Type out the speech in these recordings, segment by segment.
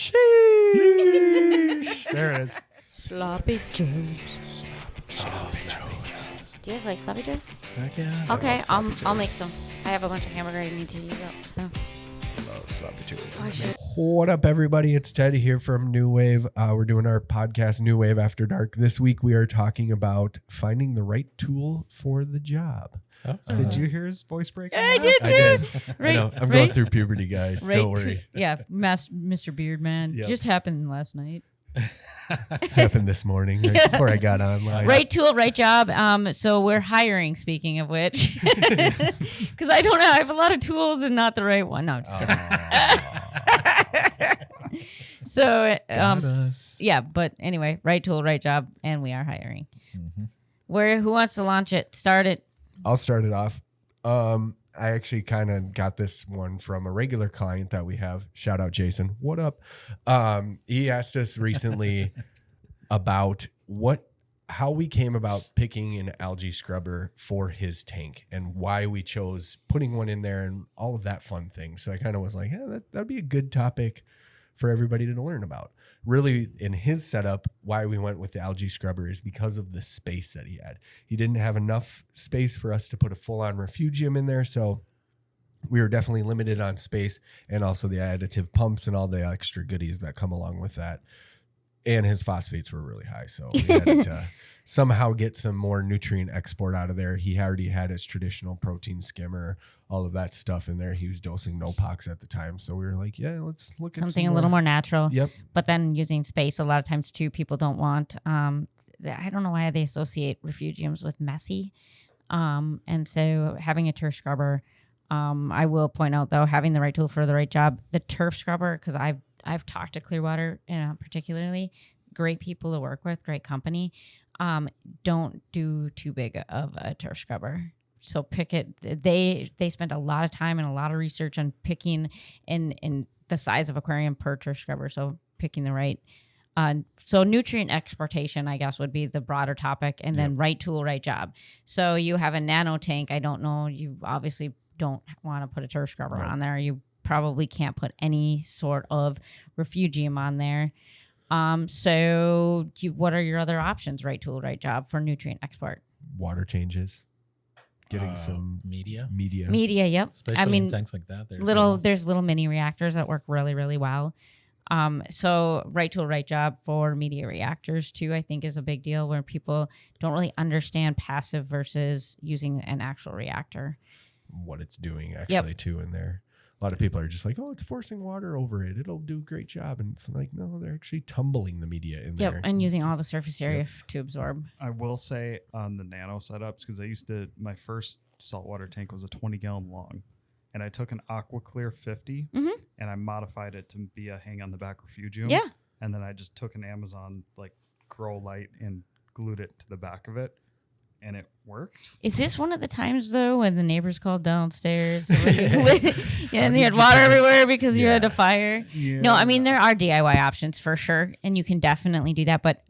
Sheesh. There it is. Sloppy Joes. Do you guys like sloppy joes? Heck yeah. Okay, I'll make some. I have a bunch of hamburger I need to use up. So. Love sloppy joes. Oh, shit. What up, everybody? It's Ted here from New Wave. We're doing our podcast, New Wave After Dark. This week, we are talking about finding the right tool for the job. Did you hear his voice break? I did too. I did. Right, I know. I'm going through puberty, guys. right Don't worry. yeah, Mr. Beardman. Yep. Just happened last night. Happened this morning right before I got online. Right tool, right job. So we're hiring, speaking of which. Because I don't know. I have a lot of tools and not the right one. No, I'm just kidding. So, Got us. yeah, but anyway, right tool, right job, and we are hiring. Mm-hmm. Who wants to launch it? Start it. I'll start it off. I actually kind of got this one from a regular client that we have. Shout out, Jason. What up? He asked us recently about how we came about picking an algae scrubber for his tank and why we chose putting one in there and all of that fun thing. So I kind of was like, yeah, that'd be a good topic for everybody to learn about. Really, in his setup, why we went with the algae scrubber is because of the space that he had. He didn't have enough space for us to put a full-on refugium in there, so we were definitely limited on space and also the additive pumps and all the extra goodies that come along with that. And his phosphates were really high, so we had to somehow get some more nutrient export out of there. He already had his traditional protein skimmer, all of that stuff in there. He was dosing Nopox at the time, so we were like, yeah, let's look at Something a little more natural. Yep. But then using space, a lot of times too, people don't want. I don't know why they associate refugiums with messy, and so having a turf scrubber. I will point out though, having the right tool for the right job, the turf scrubber, because I've talked to Clearwater, particularly great people to work with, great company. Don't do too big of a turf scrubber. So pick it. They spend a lot of time and a lot of research on picking in the size of aquarium per turf scrubber. So picking the right. So nutrient exportation, I guess, would be the broader topic, and then right tool, right job. So you have a nano tank. I don't know. You obviously don't want to put a turf scrubber on there. You probably can't put any sort of refugium on there. So what are your other options? Right tool, right job for nutrient export. Water changes. Getting some media. Media, yep. Especially in tanks like that. There's little mini reactors that work really, really well. So right tool, right job for media reactors too, I think is a big deal where people don't really understand passive versus using an actual reactor. What it's doing actually too in there. A lot of people are just like, oh, it's forcing water over it. It'll do a great job. And it's like, no, they're actually tumbling the media in there. And using all the surface area to absorb. I will say on the nano setups, because my first saltwater tank was a 20-gallon long. And I took an AquaClear 50 and I modified it to be a hang on the back refugium. Yeah. And then I just took an Amazon grow light and glued it to the back of it. And it worked. Is this one of the times, though, when the neighbors called downstairs and you had water everywhere because you had a fire? Yeah. No, I mean, there are DIY options for sure, and you can definitely do that. But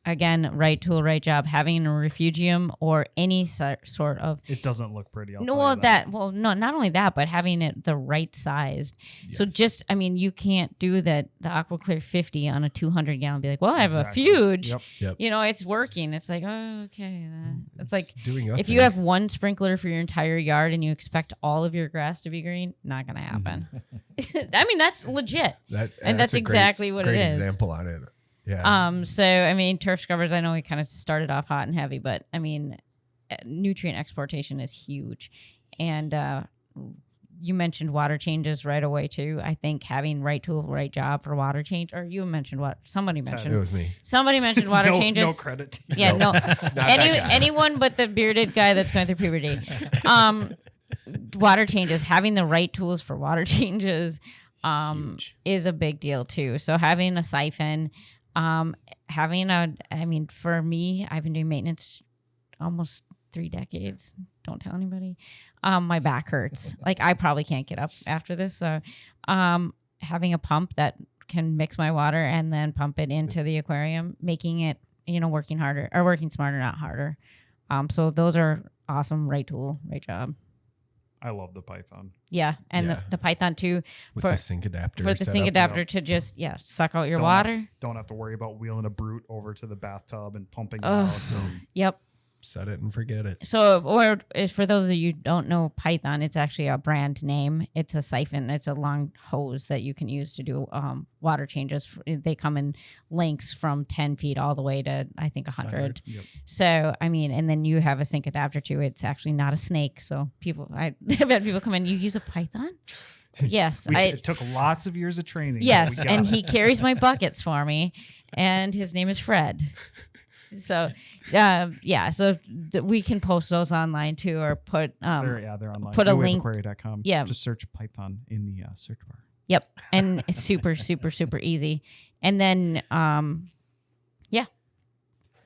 again, right tool, right job, having a refugium or any sort of... It doesn't look pretty. No, not only that, but having it the right size. Yes. So you can't do the AquaClear 50 on a 200-gallon and be like, well, I have a fuge. Yep. It's working. It's like, oh, okay. It's like doing if you have one sprinkler for your entire yard and you expect all of your grass to be green, not going to happen. I mean, that's legit. That's exactly what it is. Great example on it. Yeah. So, turf scrubbers, I know we kind of started off hot and heavy, but nutrient exportation is huge. And you mentioned water changes right away, too. I think having right tool, right job for water change, or you mentioned what? Somebody mentioned. It was me. Somebody mentioned water changes. No credit to you. Yeah, no. Anyone but the bearded guy that's going through puberty. Water changes, having the right tools for water changes is a big deal, too. So having a siphon... for me, I've been doing maintenance almost 3 decades. Don't tell anybody. My back hurts. I probably can't get up after this. So, having a pump that can mix my water and then pump it into the aquarium, making it, working smarter, not harder. So those are awesome. Right tool, right job. I love the Python. Yeah, and Yeah. the Python too With for the sync adapter. the sync setup. adapter to just suck out your Don't water. Don't have to worry about wheeling a Brute over to the bathtub and pumping it Ugh. out. Yep. Set it and forget it. So, or for those of you who don't know Python, it's actually a brand name. It's a siphon. It's a long hose that you can use to do water changes. They come in lengths from 10 feet all the way to, I think, 100. Yep. So, I mean, and then you have a sync adapter too. It's actually not a snake. So I've had people come in, you use a Python? Yes. It took lots of years of training. Yes, We got and it. he carries my buckets for me, and his name is Fred. So, so we can post those online too, or put they're online. put a link. Newaveaquaria.com. Yeah. Just search Python in the search bar. Yep, and it's super, super, super easy. And then,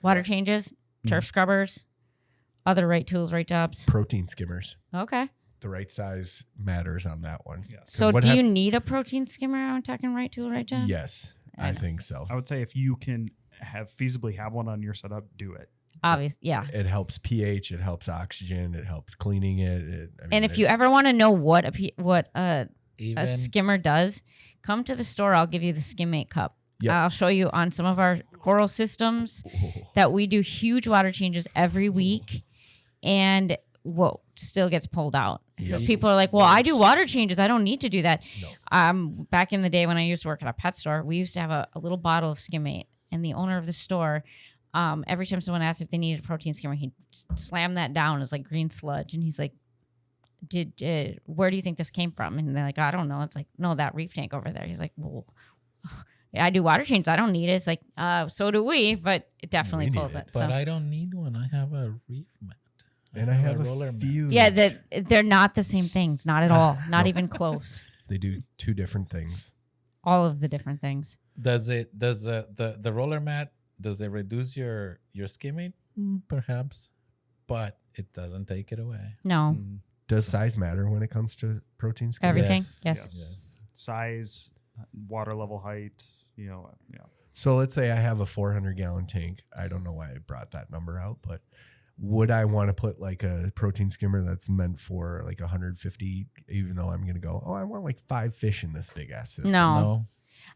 water changes, turf scrubbers, other right tools, right jobs. Protein skimmers. Okay. The right size matters on that one. Yes. 'Cause So, what do hap- you need a protein skimmer? I'm talking right tool, right job. Yes, I think so. I would say if you can feasibly have one on your setup, do it. Obvious, yeah. It helps pH. It helps oxygen. It helps cleaning it. And if you ever want to know what a Even skimmer does, come to the store. I'll give you the Skimmate cup. Yep. I'll show you on some of our coral systems that we do huge water changes every week, and what still gets pulled out. Because Yep. people are like, "Well, I do water changes. I don't need to do that." No. Back in the day when I used to work at a pet store, we used to have a little bottle of Skimmate, and the owner of the store, every time someone asked if they needed a protein skimmer, he'd slam that down as like green sludge, and he's like, where do you think this came from? And they're like, I don't know. It's like, no, that reef tank over there. He's like, well, I do water changes. I don't need it. It's like, so do we, but it definitely We need pulls it. it. but So. I don't need one. I have a reef mat. and I have roller a mat. few. Yeah, they're not the same things. Not at all. Not even close. They do two different things. All of the different things. Does the roller mat, does it reduce your skimming? Perhaps, but it doesn't take it away. No, Does size matter when it comes to protein skimmers? everything. Yes. Yes. Size, water level, height. Yeah. So let's say I have a 400-gallon tank. I don't know why I brought that number out, but would I want to put like a protein skimmer that's meant for like 150, even though I'm going to go, I want like 5 fish in this big ass system? No.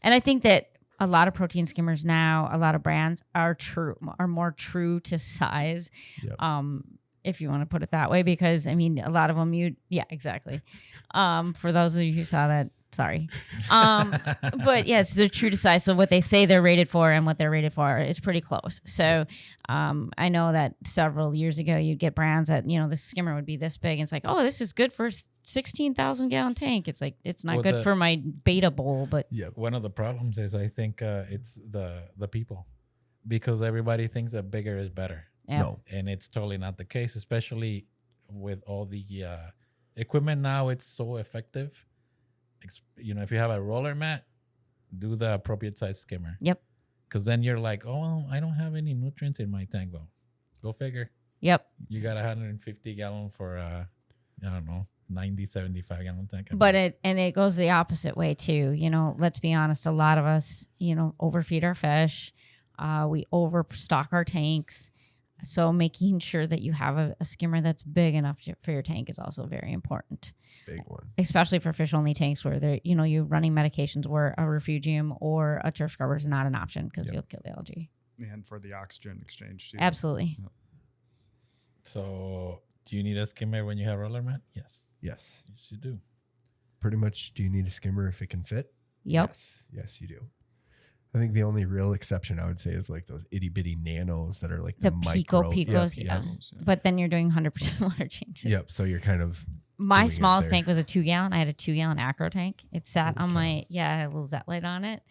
And I think that a lot of protein skimmers now, a lot of brands are more true to size. Yep. If you want to put it that way, because I mean, a lot of them, exactly. For those of you who saw that, sorry. But yes, they're true to size. So what they say they're rated for and what they're rated for is pretty close. So I know that several years ago, you'd get brands that, the skimmer would be this big. And it's like, oh, this is good for a 16,000 gallon tank. It's like, it's not good for my beta bowl, but One of the problems is I think it's the people, because everybody thinks that bigger is better. yeah. No. And it's totally not the case, especially with all the equipment now. It's so effective. If you have a roller mat, do the appropriate size skimmer. Yep. Because then you're like, oh, well, I don't have any nutrients in my tank. Well, go figure. Yep. You got 150 gallon for I don't know, 90, 75 gallon tank. But it goes the opposite way too. Let's be honest. A lot of us, overfeed our fish. We overstock our tanks. So making sure that you have a skimmer that's big enough for your tank is also very important, Big one. especially for fish only tanks where they're, you're running medications where a refugium or a turf scrubber is not an option because you'll kill the algae. And for the oxygen exchange too. Absolutely. So do you need a skimmer when you have roller mat? Yes. Yes. Yes, you do. Pretty much, do you need a skimmer if it can fit? Yep. Yes, you do. I think the only real exception I would say is like those itty bitty nanos that are like The micro. picos, Yep, yeah. yep. But then you're doing 100% water change. Yep. So you're kind of My doing it smallest there. tank was a 2 gallon. I had a 2 gallon acro tank. It sat on Okay. my, I had a little Zetlite on it.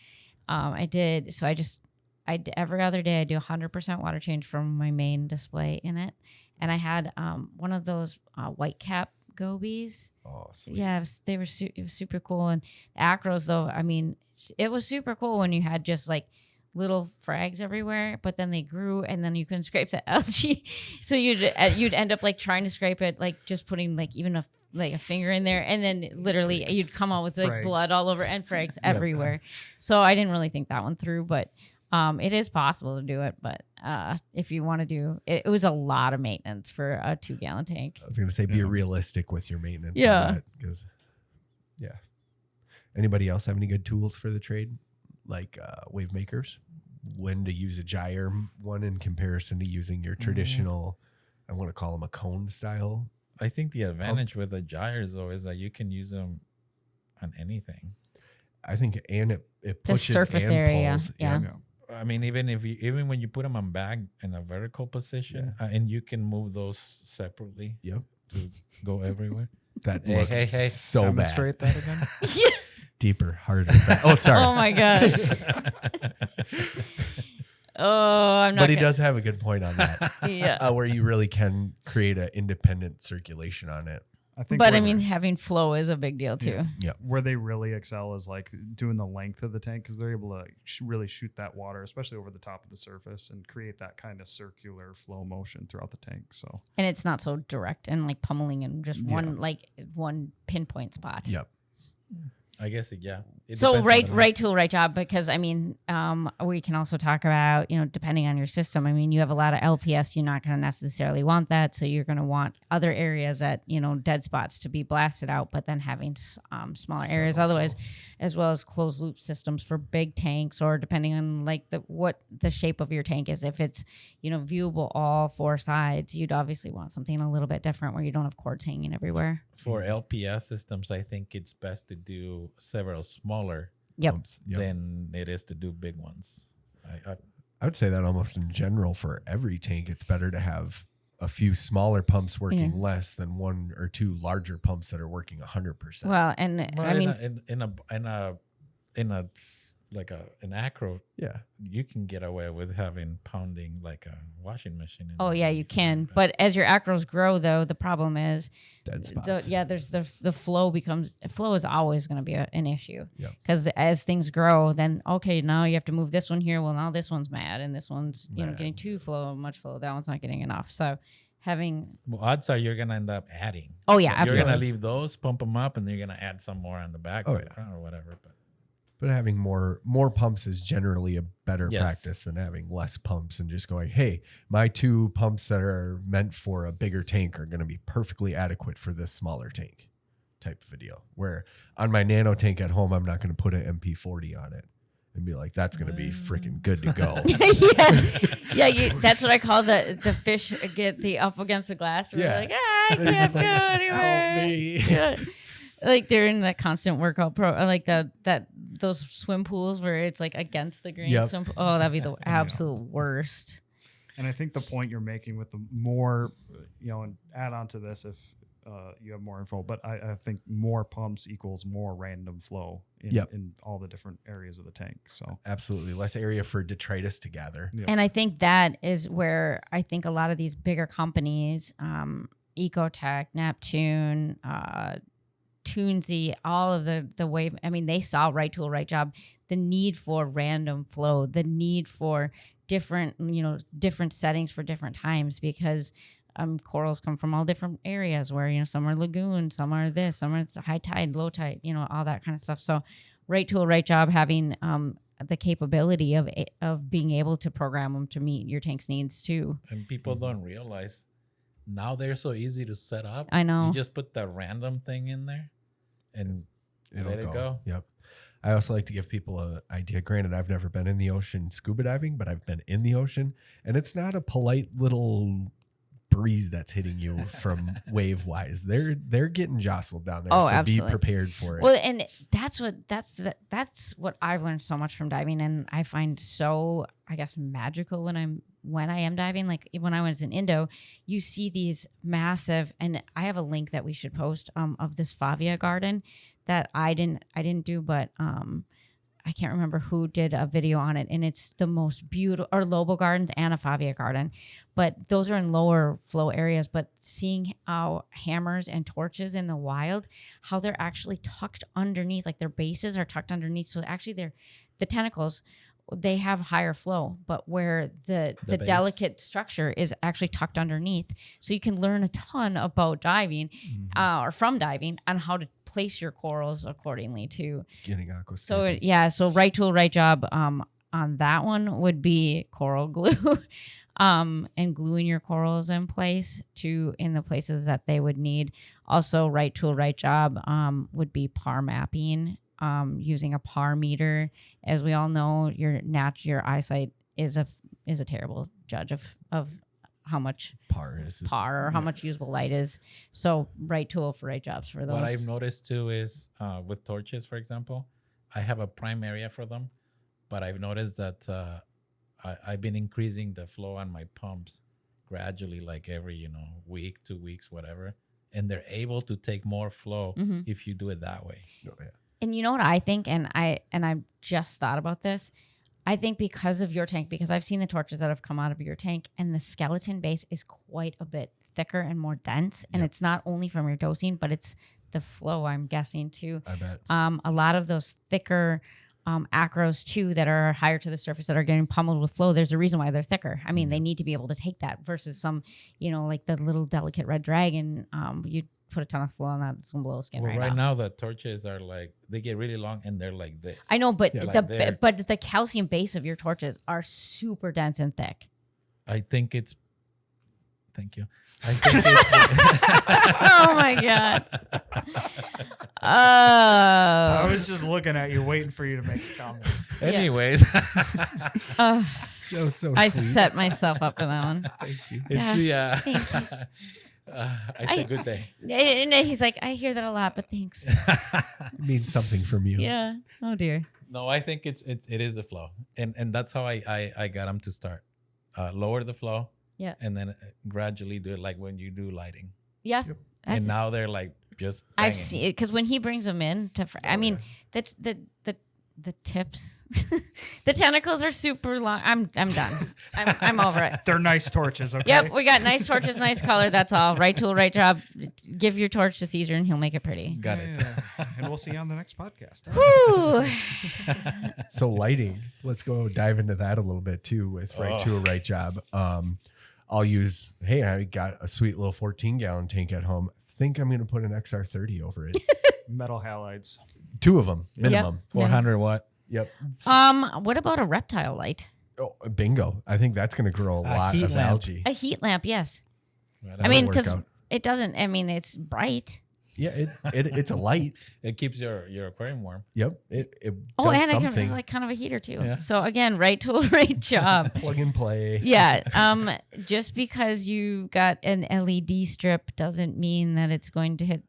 Every other day I do 100% water change from my main display in it. And I had one of those white cap gobies. oh sweet. Yeah, it was super cool. And the acros though, I mean, it was super cool when you had just like little frags everywhere, but then they grew and then you couldn't scrape the algae. So you'd end up like trying to scrape it, like just putting like even a finger in there, and then literally you'd come out with like Frags. blood all over and frags everywhere. So I didn't really think that one through, but It is possible to do it, but if you want to do it, it was a lot of maintenance for a 2-gallon tank. I was going to say, be Yeah. realistic with your maintenance. Yeah. Because, yeah. Anybody else have any good tools for the trade? Like wave makers? When to use a gyre one in comparison to using your traditional, I want to call them a cone style. I think the advantage with the gyres though is that you can use them on anything. I think, and it The pushes surface and area, pulls. yeah. I mean, even when you put them on bag in a vertical position, and you can move those separately Yep. to go everywhere. That Hey, looked hey. so bad. Demonstrate that again. Deeper, harder. Oh, sorry. Oh my god. Oh, I'm not. But he gonna- does have a good point on that, Yeah. where you really can create an independent circulation on it. I think. But I where- mean, having flow is a big deal too. where they really excel is like doing the length of the tank because they're able to really shoot that water, especially over the top of the surface, and create that kind of circular flow motion throughout the tank. So And it's not so direct and like pummeling in just one pinpoint spot. Yep. I guess yeah. It So depends on right the- right tool, right job, because I mean, we can also talk about, depending on your system. I mean, you have a lot of LPS, you're not going to necessarily want that, so you're going to want other areas at dead spots to be blasted out, but then having smaller areas otherwise, as well as closed loop systems for big tanks, or depending on like what the shape of your tank is. If it's viewable all 4 sides, you'd obviously want something a little bit different where you don't have cords hanging everywhere. For LPS systems, I think it's best to do several smaller Yep. Pumps. Yep. than it is to do big ones. I would say that almost in general for every tank, it's better to have a few smaller pumps working less than 1 or 2 larger pumps that are working 100%. Well, and I mean, in an acro, yeah. you can get away with having pounding like a washing machine. oh yeah, you can. But as your acros grow, though, the problem is Dead spots. there's the flow is always going to be an issue. Yep. Because as things grow, then okay, now you have to move this one here. Well, now this one's mad, and this one's Mad. getting much flow. That one's not getting enough. So having Well, odds are you're gonna end up adding. yeah, You're absolutely. gonna leave those, pump them up, and you're gonna add some more on the back Oh, or the yeah. front or whatever. But having more pumps is generally a better Yes. practice than having less pumps and just going, hey, my 2 pumps that are meant for a bigger tank are going to be perfectly adequate for this smaller tank type of a deal. Where on my nano tank at home, I'm not going to put an MP40 on it and be like, that's going to be freaking good to go. That's what I call the fish get the up against the glass. And Yeah. they're like, I They're can't just go like, anywhere. help me. Yeah. Like they're in that constant workout like those swim pools where it's like against the green Yep. swim pool. Oh, that'd be the absolute worst. And I think the point you're making with the more, and add on to this if you have more info, but I think more pumps equals more random flow in all the different areas of the tank. So Absolutely. Less area for detritus to gather. Yep. And I think that is where I think a lot of these bigger companies, Ecotech, Neptune, Toonsy, all of the wave. I mean, they saw right tool, right job. The need for random flow, the need for different settings for different times, because corals come from all different areas where some are lagoon, some are this, some are high tide, low tide, all that kind of stuff. So, right tool, right job, having the capability of being able to program them to meet your tank's needs too. And people don't realize now they're so easy to set up. I know. You just put the random thing in there and let it go. Yep. I also like to give people an idea. Granted, I've never been in the ocean scuba diving, but I've been in the ocean, and it's not a polite little breeze that's hitting you from wave wise. They're getting jostled down there. Oh, so absolutely. be prepared for it. Well, and that's what I've learned so much from diving, and I find so, I guess, magical when I am diving. Like when I was in Indo, you see these massive, and I have a link that we should post of this Favia garden that I didn't do, but I can't remember who did a video on it, and it's the most beautiful, or Lobo Gardens and a Favia garden, but those are in lower flow areas. But seeing how hammers and torches in the wild, how they're actually tucked underneath, like their bases are tucked underneath. So actually the tentacles, they have higher flow, but where the base. delicate structure is actually tucked underneath. So you can learn a ton about diving or from diving on how to place your corals accordingly too. Getting aqua. So so right tool, right job. on that one would be coral glue. And gluing your corals in place in the places that they would need. Also, right tool, right job would be par mapping, using a par meter. As we all know, your eyesight is a terrible judge of how much Par is par or how much usable light is. So right tool for right jobs for those. What I've noticed too is with torches, for example, I have a prime area for them, but I've noticed that I've been increasing the flow on my pumps gradually, like every week, 2 weeks, whatever, and they're able to take more flow if you do it that way. Oh, yeah. And you know what I think, and I just thought about this. I think because of your tank, because I've seen the torches that have come out of your tank, and the skeleton base is quite a bit thicker and more dense, and it's not only from your dosing, but it's the flow, I'm guessing too. I bet. A lot of those thicker acros too that are higher to the surface that are getting pummeled with flow, there's a reason why they're thicker. I mean, they need to be able to take that versus some, like the little delicate red dragon. You put a ton of flow on that, it's gonna blow skin Well, right right out. now the torches are like, they get really long and they're like this. I know, but like there. but the calcium base of your torches are super dense and thick. I think it's. Thank you. I think it's. Oh my god. I was just looking at you, waiting for you to make a comment. Anyways, Uh, That was so I sweet. set myself up for that one. Thank you. Yeah, it's thank the. I said good day. And he's like, I hear that a lot, but thanks. It means something from you. Yeah. Oh dear. No, I think it is a flow, and that's how I got them to start. Lower the flow, Yeah. and then gradually do it like when you do lighting. Yeah. Yep. That's- And now they're like just. I've banging. seen it because when he brings them in to, I mean, the tips, the tentacles are super long. I'm done. I'm over it. They're nice torches, okay? Yep, we got nice torches, nice color. That's all. Right tool, right job. Give your torch to Caesar, and he'll make it pretty. Got it. Yeah. And we'll see you on the next podcast. Woo! So lighting, let's go dive into that a little bit too with right tool, right job. I'll use, hey, I got a sweet little 14-gallon tank at home. Think I'm going to put an XR30 over it. Metal halides. 2 of them minimum. 400 watt. Yep. What about a reptile light? Oh, bingo. I think that's going to grow a lot heat of lamp. algae. A heat lamp, yes. Right, I mean, work because out. it doesn't. I mean, it's bright. Yeah, it's a light. it keeps your aquarium warm. Yep. It Oh, does and it something. can like kind of a heater too. Yeah. So again, right tool, right job. Plug and play. Yeah. Just because you got an LED strip doesn't mean that it's going to hit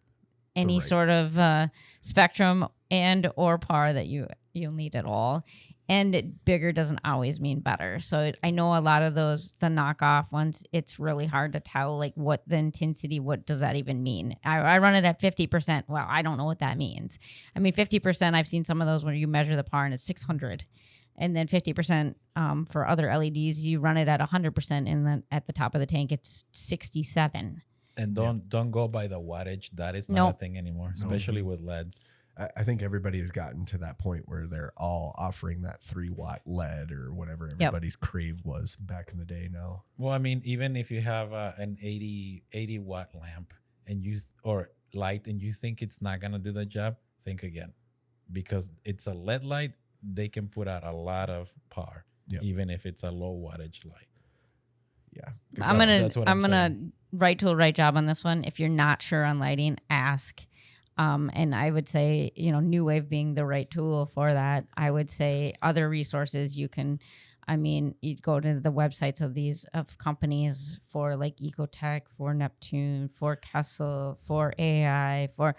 any Right. sort of spectrum and or par that you'll need at all. And bigger doesn't always mean better. So I know a lot of the knockoff ones, it's really hard to tell like what the intensity, what does that even mean? I run it at 50%. Well, I don't know what that means. I mean, 50%, I've seen some of those where you measure the par and it's 600. And then 50% for other LEDs, you run it at 100%. And then at the top of the tank, it's 67. And don't go by the wattage. That is not Nope. a thing anymore, especially with LEDs. I think everybody has gotten to that point where they're all offering that 3-watt LED or whatever everybody's crave was back in the day now. Well, I mean, even if you have an 80 watt lamp or light and you think it's not gonna do the job, think again, because it's a LED light. They can put out a lot of power, Yep. even if it's a low wattage light. Yeah. That's what I'm gonna saying. right tool, right job on this one. If you're not sure on lighting, ask. And I would say, New Wave being the right tool for that. I would say other resources you can. I mean, you'd go to the websites of companies for like Ecotech, for Neptune, for Kessel, for AI, for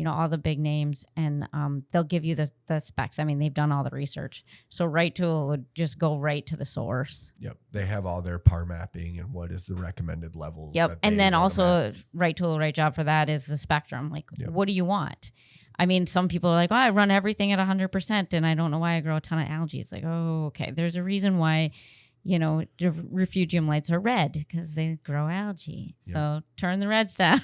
all the big names, and they'll give you the specs. I mean, they've done all the research. So right tool would just go right to the source. Yep. They have all their par mapping and what is the recommended levels. Yep. that And they then want 'em also at. right tool, right job for that is the spectrum. Like, Yep. what do you want? I mean, some people are like, oh, I run everything at 100% and I don't know why I grow a ton of algae. It's like, oh, okay. There's a reason why, the refugium lights are red because they grow algae. Yep. So turn the reds down.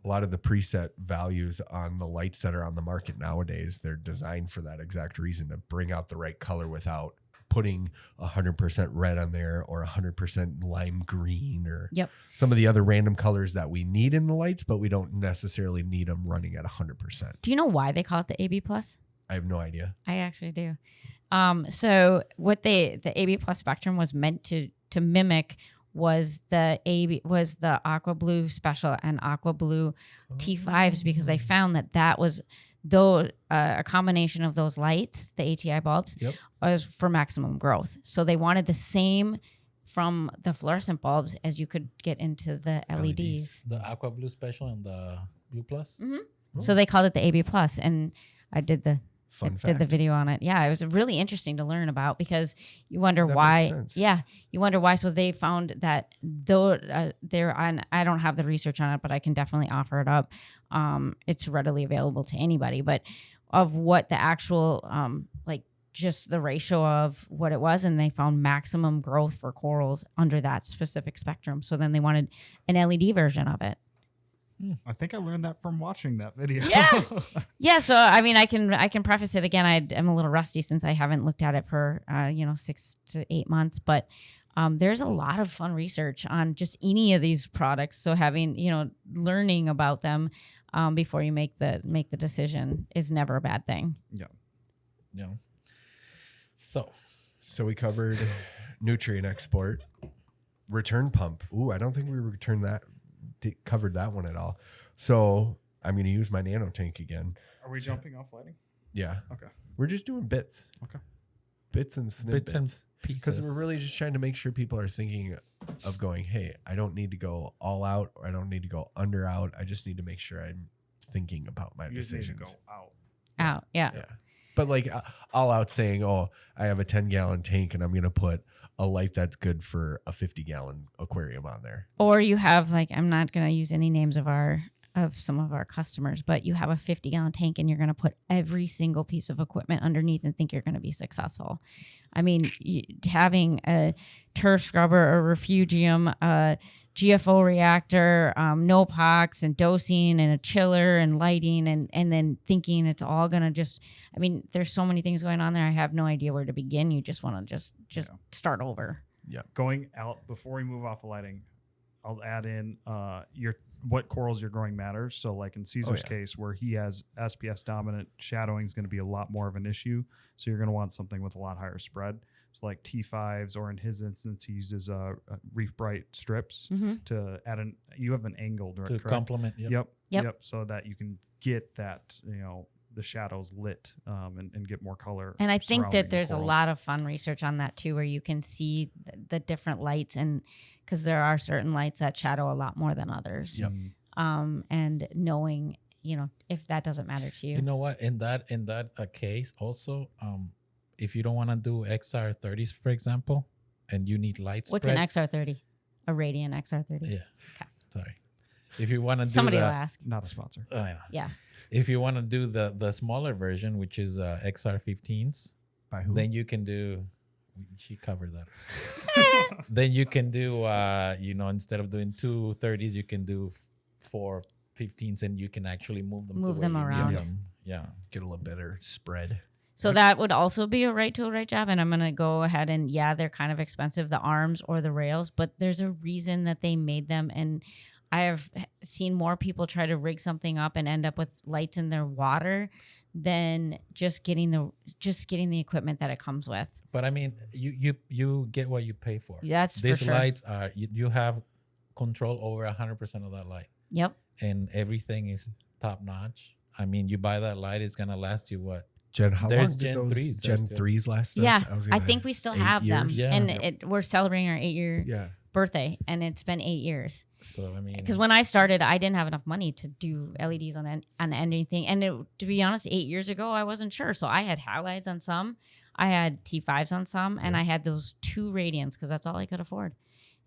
A lot of the preset values on the lights that are on the market nowadays, they're designed for that exact reason, to bring out the right color without putting 100% red on there or 100% lime green or Yep. some of the other random colors that we need in the lights, but we don't necessarily need them running at 100%. Do you know why they call it the AB+? I have no idea. I actually do. So what the AB Plus Spectrum was meant to mimic was the Aqua Blue Special and Aqua Blue T5s, because I found that was a combination of those lights, the ATI bulbs, Yep. was for maximum growth. So they wanted the same from the fluorescent bulbs as you could get into the LEDs. The Aqua Blue Special and the Blue Plus. So they called it the AB Plus, and I did the Fun did the fact. video on it. Yeah, it was really interesting to learn about, because you wonder That why. makes sense. Yeah, you wonder why. So they found that though they're on. I don't have the research on it, but I can definitely offer it up. It's readily available to anybody. But of what the actual like just the ratio of what it was, and they found maximum growth for corals under that specific spectrum. So then they wanted an LED version of it. I think I learned that from watching that video. Yeah. Yeah, so I mean, I can preface it again. I'm a little rusty since I haven't looked at it for 6 to 8 months, but there's a lot of fun research on just any of these products. So having learning about them before you make the decision is never a bad thing. Yeah. So So we covered nutrient export, return pump. Ooh, I don't think we covered that one at all. So I'm going to use my nano tank again. Are we jumping off lighting? Yeah. Okay. We're just doing bits. Okay. Bits and snippets. bits and pieces. Because we're really just trying to make sure people are thinking of going, hey, I don't need to go all out, or I don't need to go under out. I just need to make sure I'm thinking about my You just need to decisions. go out. Out, yeah. Yeah. But like all out saying, oh, I have a 10-gallon tank and I'm going to put a light that's good for a 50-gallon aquarium on there. Or you have I'm not going to use any names of some of our customers, but you have a 50-gallon tank and you're going to put every single piece of equipment underneath and think you're going to be successful. I mean, having a turf scrubber, a refugium, a GFO reactor, NOPOX and dosing and a chiller and lighting and then thinking it's all going to there's so many things going on there. I have no idea where to begin. You just want to just start over. Going out before we move off of lighting, I'll add in what corals you're growing matters. So like in Caesar's case, where he has SPS dominant, shadowing is going to be a lot more of an issue. So you're going to want something with a lot higher spread. So like T5s, or in his instance, he uses Reef Bright strips to add you have an angle direct, to correct? complement. Yep. So that you can get that, the shadows lit and get more color. And I think surrounding that the there's a coral. lot of fun research on that too, where you can see the different lights, and because there are certain lights that shadow a lot more than others. Yep. And knowing, if that doesn't matter to you. You know what? In that case, also, if you don't want to do XR30s, for example, and you need light What's spread, an XR30? A Radiant XR30? Yeah. Okay. Sorry. If you want to do Somebody will the, ask. Not a sponsor. I know. Yeah. If you want to do the smaller version, which is XR15s, By who? then you can do. She covered that. Then you can do, instead of doing 2 30s, you can do 4 15s, and you can actually move them. Move to them where you need around. them. Yeah. Get a little better spread. So that would also be a right tool, right job. And I'm going to go ahead and, they're kind of expensive, the arms or the rails, but there's a reason that they made them. And I have seen more people try to rig something up and end up with lights in their water than just getting the equipment that it comes with. But I mean, you get what you pay for. That's for These sure. lights are, you have control over 100% of that light. Yep. And everything is top notch. I mean, you buy that light, it's going to last you what? Jen, how There's long did Gen those 3s Gen there, 3s last us? Yeah. was I gonna- think we still 8 have them. years? Yeah. And we're celebrating our 8-year Yeah. birthday, and it's been 8 years. So, I mean, Because when I started, I didn't have enough money to do LEDs on anything. And to be honest, 8 years ago, I wasn't sure. So I had halides on some, I had T5s on some, and I had those 2 Radiants because that's all I could afford.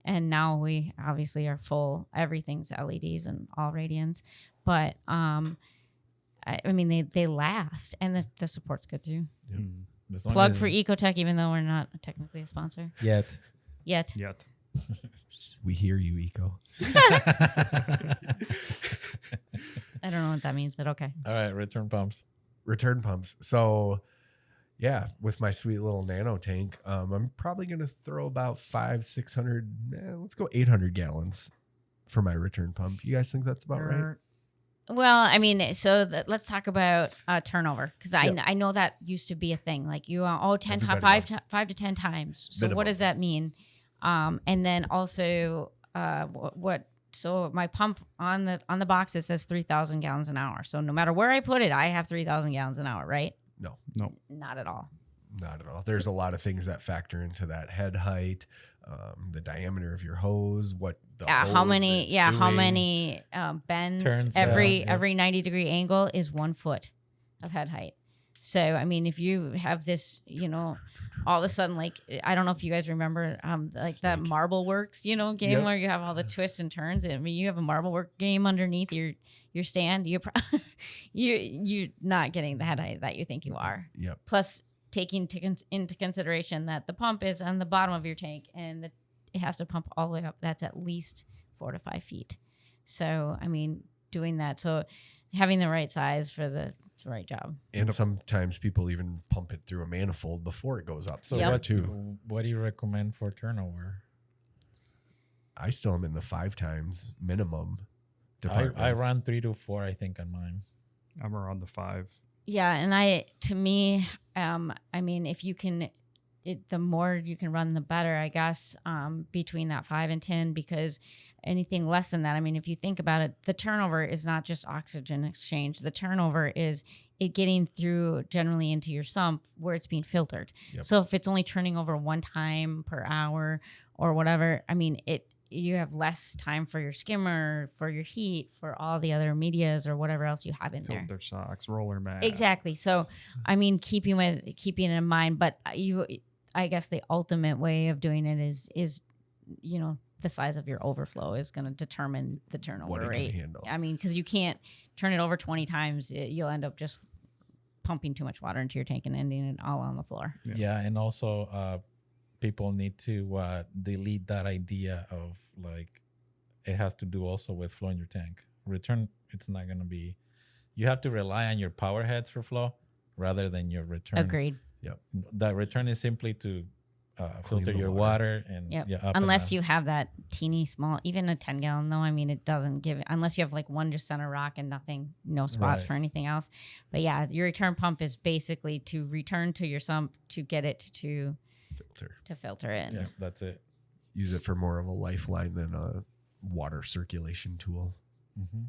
And now we obviously are full. Everything's LEDs and all Radiants. But I mean, they last, and the support's good too. as long Plug as- for Ecotech, even though we're not technically a sponsor Yet. yet. Yet. We hear you, Eco. I don't know what that means, but okay. All right, return pumps. Return pumps. So, yeah, with my sweet little nano tank, I'm probably going to throw about 500-600, let's go 800 gallons for my return pump. You guys think that's about right? Well, I mean, so let's talk about turnover because Yep. I know that used to be a thing. Like you, 10 times, Everybody 5 to 10 times. So Minimum. what does that mean? And then also, what? So my pump on the box it says 3,000 gallons an hour. So no matter where I put it, I have 3,000 gallons an hour, right? No, Not at all. not at all. There's a lot of things that factor into that: head height, the diameter of your hose, what the How hose many? it's Yeah, how doing. many bends? Turns, Every yeah. 90-degree angle is 1 foot of head height. So I mean, if you have this, all of a sudden, like I don't know if you guys remember, like that Snake. Marble Works, game Yep. where you have all the twists and turns. I mean, you have a Marble Work game underneath your stand. You're not getting the head height that you think you are. Yep. Plus, taking into consideration that the pump is on the bottom of your tank and it has to pump all the way up. That's at least 4 to 5 feet. So, I mean, doing that. So, having the right size for the right job. And sometimes people even pump it through a manifold before it goes up. So Yep. what do you recommend for turnover? I still am in the 5 times minimum I department. run 3 to 4, I think, on mine. I'm around the 5. Yeah, and to me, I mean, if you can, the more you can run, the better, I guess. Between that 5 and 10, because anything less than that, I mean, if you think about it, the turnover is not just oxygen exchange. The turnover is it getting through generally into your sump where it's being filtered. Yep. So if it's only turning over 1 time per hour or whatever, I mean, you have less time for your skimmer, for your heat, for all the other medias or whatever else you have in there. Filter socks, roller mat. Exactly. So, I mean, keeping it in mind, but I guess the ultimate way of doing it is the size of your overflow is going to determine the turnover What it can rate. handle. I mean, because you can't turn it over 20 times, you'll end up just pumping too much water into your tank and ending it all on the floor. Yeah. Yeah, and also people need to delete that idea of like it has to do also with flow in your tank. Return, it's not going to be. You have to rely on your power heads for flow rather than your return. Agreed. That return is simply to Clean filter the your water and Yep. yeah, up and Unless down. you have that teeny small, even a 10 gallon though, I mean, it doesn't give it, unless you have like one just center rock and nothing, no spots Right. for anything else. But yeah, your return pump is basically to return to your sump to get it to filter it. Yeah, that's it. Use it for more of a lifeline than a water circulation tool. Mm-hmm.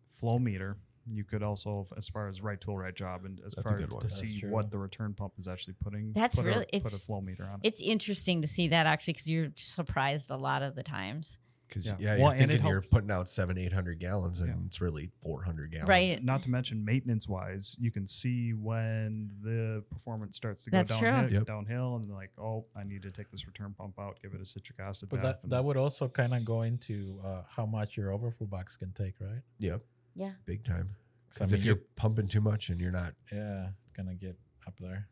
Flow meter. You could also, as far as right tool, right job, and as That's a far good as one. to That's see true. what the return pump is actually putting. That's put really- put a it's- flow meter on it. It's interesting to see that actually because you're surprised a lot of the times. Because Yeah. yeah, Well, you're and it thinking you're helps- putting out 700-800 gallons and Yeah. it's really 400 gallons. Right. Not to mention maintenance wise, you can see when the performance starts to go That's true. downhill, Yep. downhill, and like, oh, I need to take this return pump out, give it a citric acid But bath. that would also kind of go into how much your overflow box can take, right? Yep. Yeah. Big time. 'Cause, I Because mean, if you're pumping too much and you're not, yeah, it's gonna get up there.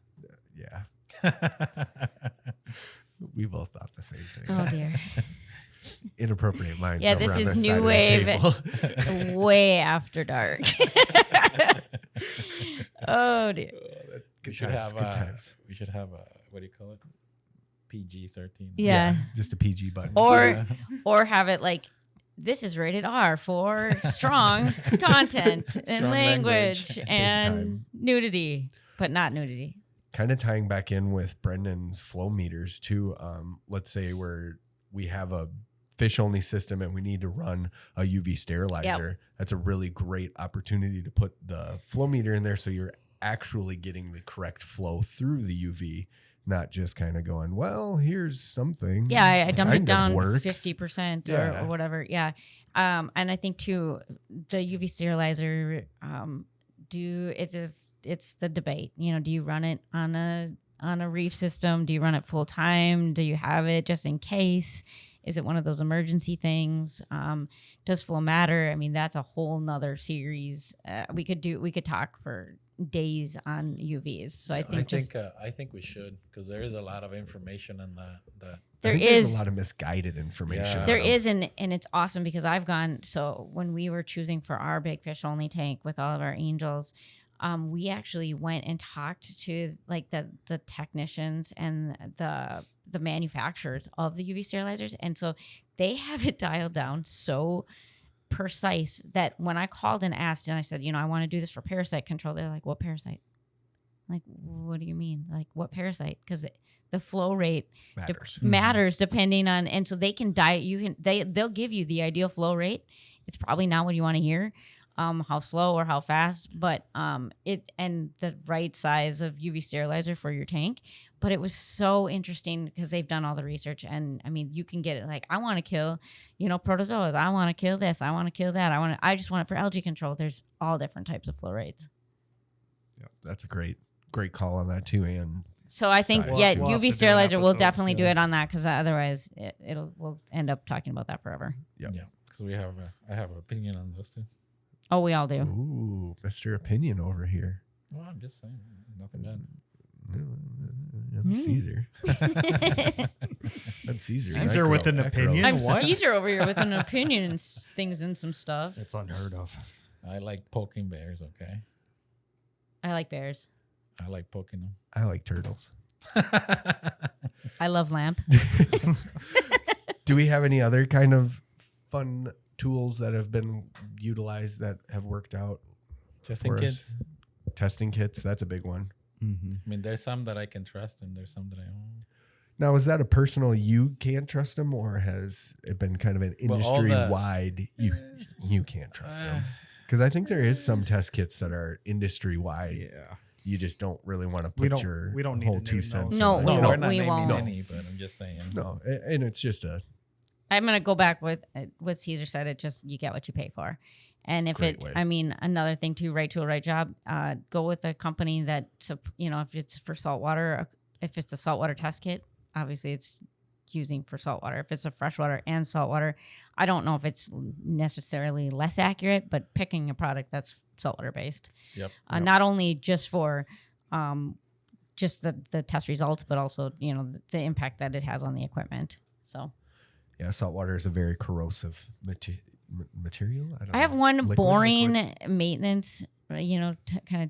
yeah, we both thought the same thing. Oh dear. Inappropriate minds. Yeah, over this on is side new of the wave. table. Way after dark. Oh dear. Good we should times. have Good times. we should have what do you call it? PG-13. Yeah. Just a PG button. Or or have it like this is rated R for strong content and Strong language language. and time. nudity, but not nudity. Kind of tying back in with Brendan's flow meters too. Let's say we have a fish only system and we need to run a UV sterilizer. That's a really great opportunity to put the flow meter in there so you're actually getting the correct flow through the UV, not just kind of going, well, here's something. Yeah, I dumped it Kind of down works. 50% Yeah. or whatever. Yeah. And I think too, the UV sterilizer, it's the debate. Do you run it on a reef system? Do you run it full time? Do you have it just in case? Is it one of those emergency things? Does flow matter? I mean, that's a whole nother series. We could talk for days on UVs. So I think we should because there is a lot of information in that. there there's is a lot of misguided information. Yeah. There on 'em. is, and it's awesome because I've gone. So when we were choosing for our big fish only tank with all of our angels, we actually went and talked to like the technicians and the manufacturers of the UV sterilizers, and so they have it dialed down so precise that when I called and asked and I said, I want to do this for parasite control, they're like, what parasite? I'm like, what do you mean? Like, what parasite? Because the flow rate matters depending on, and so they can they'll give you the ideal flow rate. It's probably not what you want to hear, how slow or how fast, but it and the right size of UV sterilizer for your tank. But it was so interesting because they've done all the research, and I mean, you can get it like, I want to kill, protozoas. I want to kill this. I want to kill that. I just want it for algae control. There's all different types of flow rates. Yeah, that's a great call on that too, and. So I think, Size, yeah, too. We'll have to UV do an sterilizer, we'll episode, definitely do yeah. it on that because otherwise we'll end up talking about that forever. Yeah, because I have an opinion on those two. Oh, we all do. Ooh, Mr. Opinion over here. Well, I'm just saying, nothing bad. I'm Caesar. I'm Caesar. Caesar with an opinion? I'm What? Caesar over here with an opinion and things and some stuff. It's unheard of. I like poking bears. Okay, I like bears. I like poking them. I like turtles. I love lamp. Do we have any other kind of fun tools that have been utilized that have worked out? Just in for us? kids. Testing kits, that's a big one. Mm-hmm. I mean, there's some that I can trust, and there's some that I don't. Now, is that a personal you can't trust them, or has it been kind of an Well, all the- industry wide you can't trust them? Because I think there is some test kits that are industry wide. Yeah. You just don't really want to We put don't- your we don't need whole to 2 name cents. those. No, in No, it. we we're not we naming won't. any, but I'm just saying. No, and it's just a I'm gonna go back with what Caesar said. It just, you get what you pay for, and if Great way. I mean, another thing too, right tool, right job. Go with a company that, if it's for saltwater, if it's a saltwater test kit, obviously it's using for saltwater. If it's a freshwater and saltwater, I don't know if it's necessarily less accurate, but picking a product that's saltwater based, Yep. not only just for just the test results, but also the impact that it has on the equipment. So. yeah. Saltwater is a very corrosive material. don't I have know. one Liquid, boring liquid? maintenance, kind of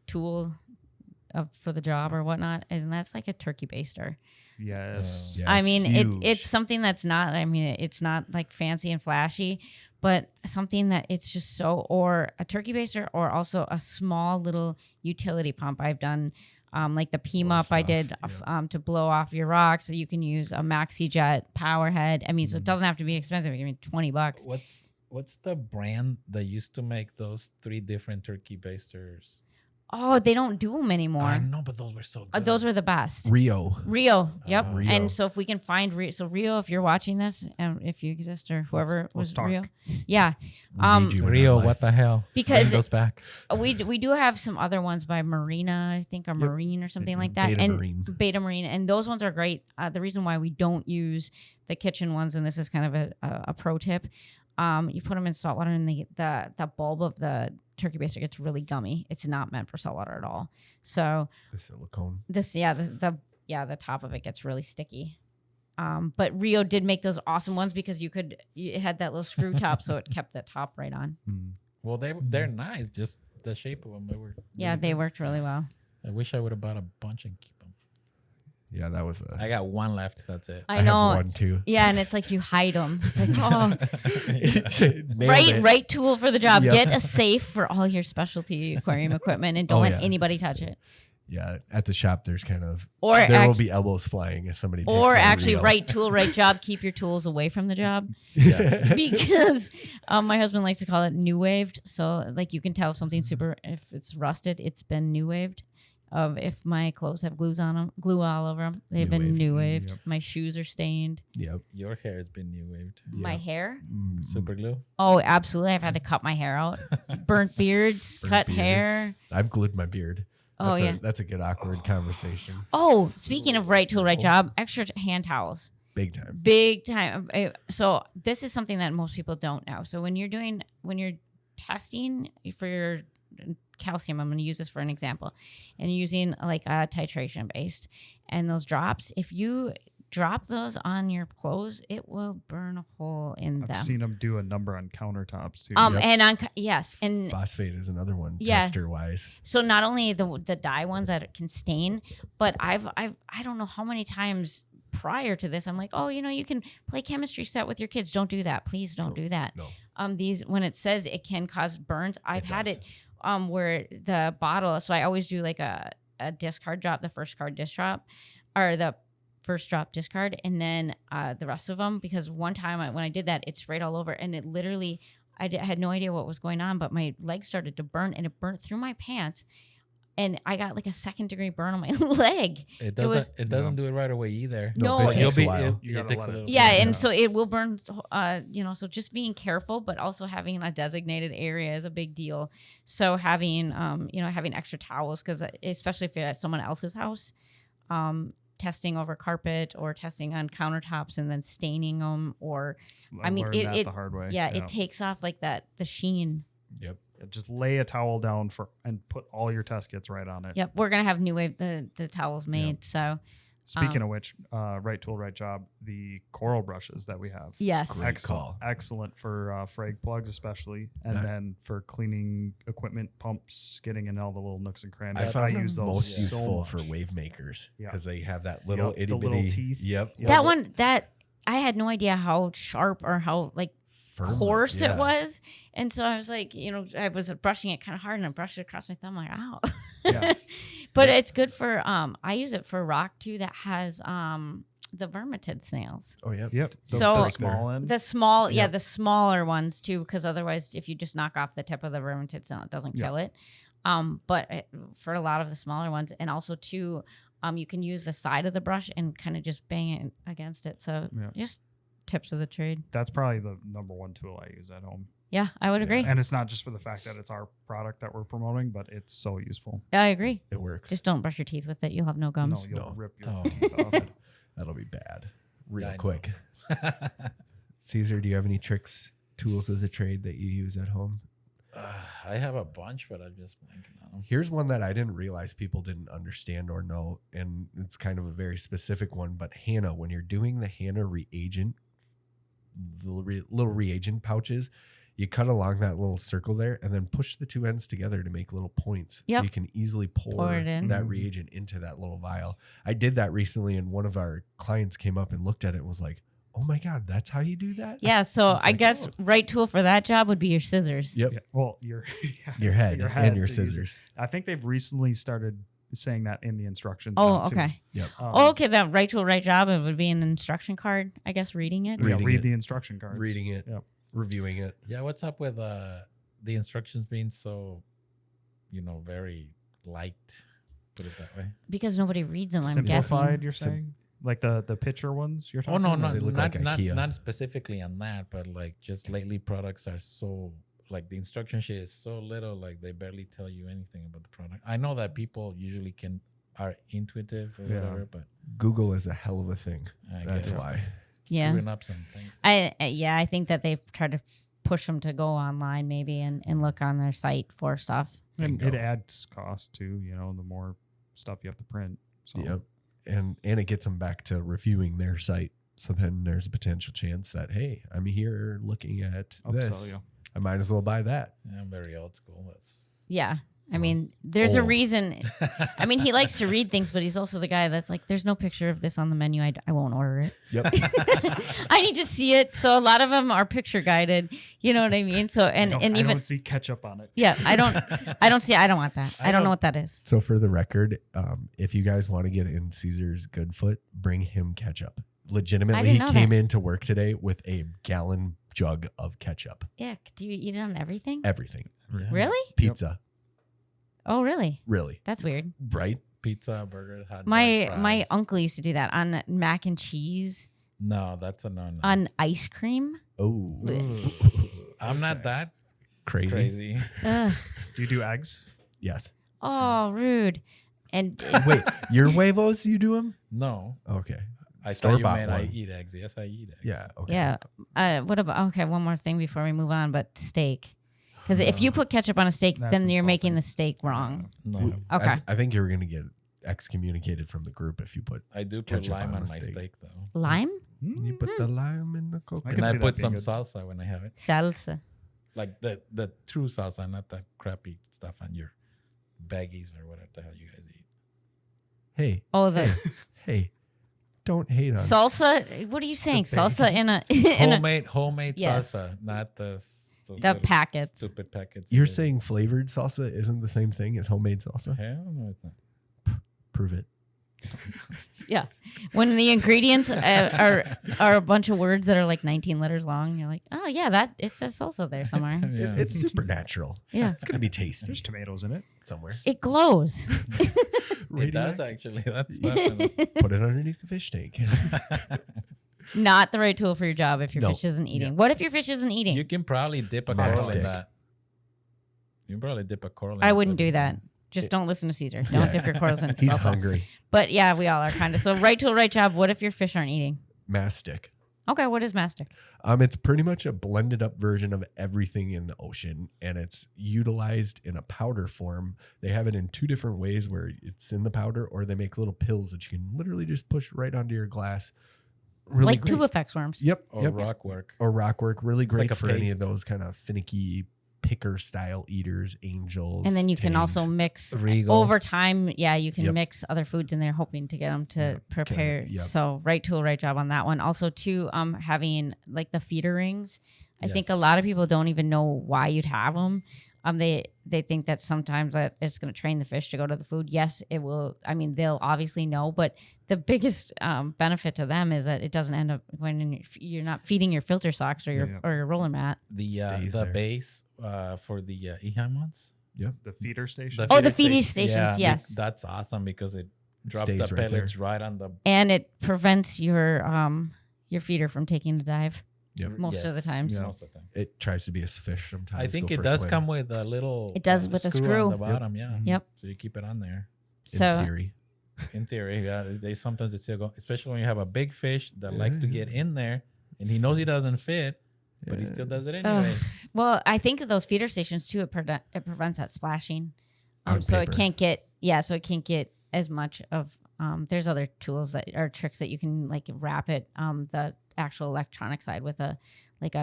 tool for the job or whatnot, and that's like a turkey baster. Yes. Yeah, I it's mean, huge. it's something that's not. I mean, it's not like fancy and flashy, but something that it's just so, or a turkey baster, or also a small little utility pump. I've done. Like the PMUP I stuff, did to blow off your rocks. So you can use a MaxiJet power head. I mean, so it doesn't have to be expensive. I mean, $20. What's the brand that used to make those 3 different turkey basters? Oh, they don't do them anymore. I know, but those were so good. Those were the best. Rio. Rio, yep. Rio. And so if we can find Rio, so Rio, if you're watching this, if you exist or whoever Let's was talk. Rio, yeah, We need you in our Rio, life. what the hell? Because Bring those back. we do have some other ones by Marina, I think, or Marine or something like that, Beta and Marine. Beta Marine, and those ones are great. The reason why we don't use the kitchen ones, and this is kind of a pro tip, you put them in salt water, and the bulb of the turkey baster gets really gummy. It's not meant for saltwater at all. So The silicone. the top of it gets really sticky. But Rio did make those awesome ones because it had that little screw top, so it kept the top right on. Well, they're nice. Just the shape of them, they were. Yeah, really they good. worked really well. I wish I would have bought a bunch and keep them. Yeah, that was a. I got one left. That's it. I know. have one too. Yeah, and it's like you hide them. It's like, oh, Nailed it. right tool for the job. Yep. Get a safe for all your specialty aquarium equipment, and don't Oh, let yeah. anybody touch it. Yeah, at the shop, there's kind of Or there will be elbows flying if somebody. Takes or my actually, Rio. right tool, right job. Keep your tools away from the job. Yes. Because my husband likes to call it new waved. So like you can tell if something's if it's rusted, it's been new waved. If my clothes have glue all over them, they've been New-waved. new waved. Yep. My shoes are stained. Yep. Your hair has been new waved. My hair. Super glue. Oh, absolutely. I've had to cut my hair out. Burnt beards, Burnt cut beards. hair. I've glued my beard. Oh, That's yeah. That's a good awkward conversation. Oh, speaking of right tool, right job, extra hand towels. Big time. Big time. So this is something that most people don't know. So when you're testing for your calcium, I'm going to use this for an example, and using like a titration based, and those drops, if you drop those on your clothes, it will burn a hole in I've them. seen them do a number on countertops too. And on yes, and Phosphate is another one, Yeah. tester wise. so not only the dye ones that it can stain, but I don't know how many times prior to this, I'm like, oh, you can play chemistry set with your kids. Don't do that. Please don't do that. No. These, when it says it can cause burns, I've had does. it where the bottle, so I always do like a discard drop, the first card disc drop, or the first drop discard, and then the rest of them, because one time when I did that, it sprayed all over, and it literally, had no idea what was going on, but my leg started to burn, and it burnt through my pants, and I got like a 2nd-degree burn on my leg. It was- doesn't do it right away either. No, but it takes a while. It You gotta takes let a it little. sit. Yeah, Yeah. and so it will burn, so just being careful, but also having a designated area is a big deal. So having, having extra towels, because especially if you're at someone else's house, testing over carpet or testing on countertops and then staining them, or, I mean, learned that it the hard way. yeah, it takes off like the sheen. Yep. Just lay a towel down and put all your test kits right on it. Yep, we're gonna have New Wave the towels made. So Speaking of which, right tool, right job. The coral brushes that we have. yes, Great Excellent, call. excellent for frag plugs, especially, and That- then for cleaning equipment, pumps, getting in all the little nooks and crannies. I found them use those most so useful much. for wave makers Yeah. because they have that little Yep, the itty little bitty teeth. Yep. Yep. that one that I had no idea how sharp or how like Firm, coarse yeah. it was, and so I was like, I was brushing it kind of hard, and I brushed it across my thumb, like, ow. Yeah. But it's good for I use it for rock too that has the vermitid snails. Oh yeah. Yep. So- the small end. The small, Yep. the smaller ones too, because otherwise, if you just knock off the tip of the vermitid snail, it doesn't Yep. kill it. But for a lot of the smaller ones, and also too, you can use the side of the brush and kind of just bang it against it. So Yeah. just tips of the trade. That's probably the number one tool I use at home. Yeah, I would agree. And it's not just for the fact that it's our product that we're promoting, but it's so useful. I agree. It works. Just don't brush your teeth with it. You'll have no gums. No, you'll No. rip your Oh. teeth off it. That'll be bad. Real I know. quick. Caesar, do you have any tricks, tools of the trade that you use at home? I have a bunch, but I'm just blanking on them. Here's one that I didn't realize people didn't understand or know, and it's kind of a very specific one. But Hannah, when you're doing the Hannah reagent, the little reagent pouches, you cut along that little circle there and then push the two ends together to make little points. Yep. So you can easily pour Pour it in. that reagent into that little vial. I did that recently, and one of our clients came up and looked at it and was like, oh my God, that's how you do that? Yeah, so It's I like, guess oh. right tool for that job would be your scissors. Yep. Yeah. Well, your Your head and your to use it. scissors. I think they've recently started saying that in the instructions. Oh, now, too. okay. Um, Oh, okay. That right tool, right job. It would be an instruction card, I guess, reading it. Yeah, Reading read it. the instruction cards. Reading it, Yep. reviewing it. Yeah, what's up with the instructions being so, very light? Put it that way. Because nobody reads them, I'm Simplified, guessing. you're saying? Like the picture ones you're Oh talking no, about? no, They look not, like not IKEA. not specifically on that, but like just lately products are so like the instruction sheet is so little, like they barely tell you anything about the product. I know that people usually are intuitive or Yeah. whatever, but Google is a hell of a thing. I That's guess why. Yeah. screwing up some things. I think that they've tried to push them to go online maybe and look on their site for stuff. And Bingo. it adds cost too, the more stuff you have to print. So Yep. And it gets them back to reviewing their site. So then there's a potential chance that, hey, I'm here looking at upsell this. you. I might as well buy that. Yeah, I'm very old school. That's Yeah. I mean, there's a Old. reason. I mean, he likes to read things, but he's also the guy that's like, there's no picture of this on the menu. I won't order it. Yep. I need to see it. So a lot of them are picture guided. You know what I mean? So, and I even, don't see ketchup on it. yeah, I don't want that. I don't know what that is. So for the record, if you guys want to get in Caesar's Goodfoot, bring him ketchup. Legitimately, didn't he know came that. into work today with a gallon jug of ketchup. Yeah. Do you eat it on everything? Everything. Yeah. Really? Pizza. Oh, really? Really. That's weird. Right? Pizza, burger, hot dog, My fries. uncle used to do that on mac and cheese, No, that's a no. on ice cream. Oh. I'm not that Crazy. crazy. Ugh. Do you do eggs? Yes. Oh, rude. And Wait, your huevos, you do them? No, Okay. I thought you Store-bought meant I one. eat eggs. Yes, I eat eggs. Yeah. Okay. yeah, what about? Okay, one more thing before we move on. But steak, because if you put ketchup on a steak, That's then you're making insulting. the steak wrong. No, Okay. I think you're going to get excommunicated from the group if you put I do put Ketchup lime on on a my steak. steak though, Lime, you put the lime in the coconut. I and can I see that put being some good. salsa when I have it, salsa. like the true salsa, not that crappy stuff on your baggies or whatever the hell you guys eat. Hey, Oh, the hey, Don't hate on salsa. What are you saying? the Salsa in a Homemade Yes. salsa, not the the packets. stupid packets. You're saying flavored salsa isn't the same thing as homemade salsa? Hell no, it's not. Prove it. Yeah, when the ingredients are a bunch of words that are like 19 letters long, you're like, oh yeah, that it says salsa there somewhere. Yeah. It's supernatural. Yeah, It's gonna be tasty There's tomatoes in it. somewhere. it glows. It does actually. That's definitely. Put it underneath the fish tank. Not the right tool for your job if your No. fish isn't eating. What if your fish isn't eating? You can probably dip a Mastic. coral in that. You can probably dip a coral in I it, wouldn't but do that. Just don't listen to Caesar. Don't dip your corals in He's salsa. hungry. But yeah, we all are kind of. So right tool, right job. What if your fish aren't eating? Mastic. Okay, what is mastic? It's pretty much a blended up version of everything in the ocean, and it's utilized in a powder form. They have it in two different ways, where it's in the powder, or they make little pills that you can literally just push right onto your glass. Really Like great. Tubifex worms. Yep. Or yep. rock work. Or rock work. Really It's great like a for any of paste. those kind of finicky picker style eaters, angels. And then you can tangs. also mix Regals. over time. Yeah, you can Yep. mix other foods in there, hoping to get them to Yep, prepare. yep. So right tool, right job on that one. Also, too, having like the feeder rings. I think a lot of Yes. people don't even know why you'd have them. They think that sometimes that it's going to train the fish to go to the food. Yes, it will. I mean, they'll obviously know, but the biggest benefit to them is that it doesn't end up when you're not feeding your filter socks or your Yeah. or your roller mat. The Stays the there. base for the EHAM ones. The feeder station. Oh, the feeding stations, Yeah, yes. that's awesome because it drops Stays the right pellets right on the. And it prevents your feeder from taking a dive. Yep. Most of the times. Yeah. Most of the time. It tries to be a fish sometimes. I think go it for a does swim, come with a little. It does with a on screw. the bottom. Yeah. Yep. So you keep it on there. in So theory. In theory, yeah, they sometimes it's still go, especially when you have a big fish that likes to get in there, and he knows he doesn't fit, but he still does it anyway. well, I think of those feeder stations too. It prevents that splashing, On so it paper. can't get so it can't get as much of. There's other tools that are tricks that you can like wrap it the actual electronic side with a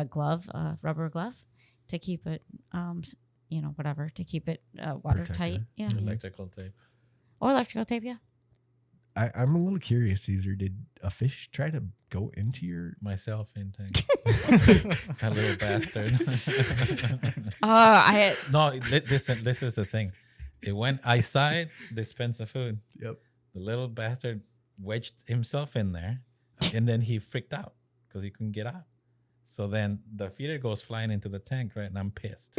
glove, rubber glove, to keep it whatever to keep it watertight. Protected. Yeah, Electrical tape. or electrical tape. Yeah. I'm a little curious, Caesar. Did a fish try to go into your? Myself in tank. A little bastard. No, listen. This is the thing. It went. I saw it dispense the food. Yep. The little bastard wedged himself in there, and then he freaked out because he couldn't get out. So then the feeder goes flying into the tank, right? And I'm pissed.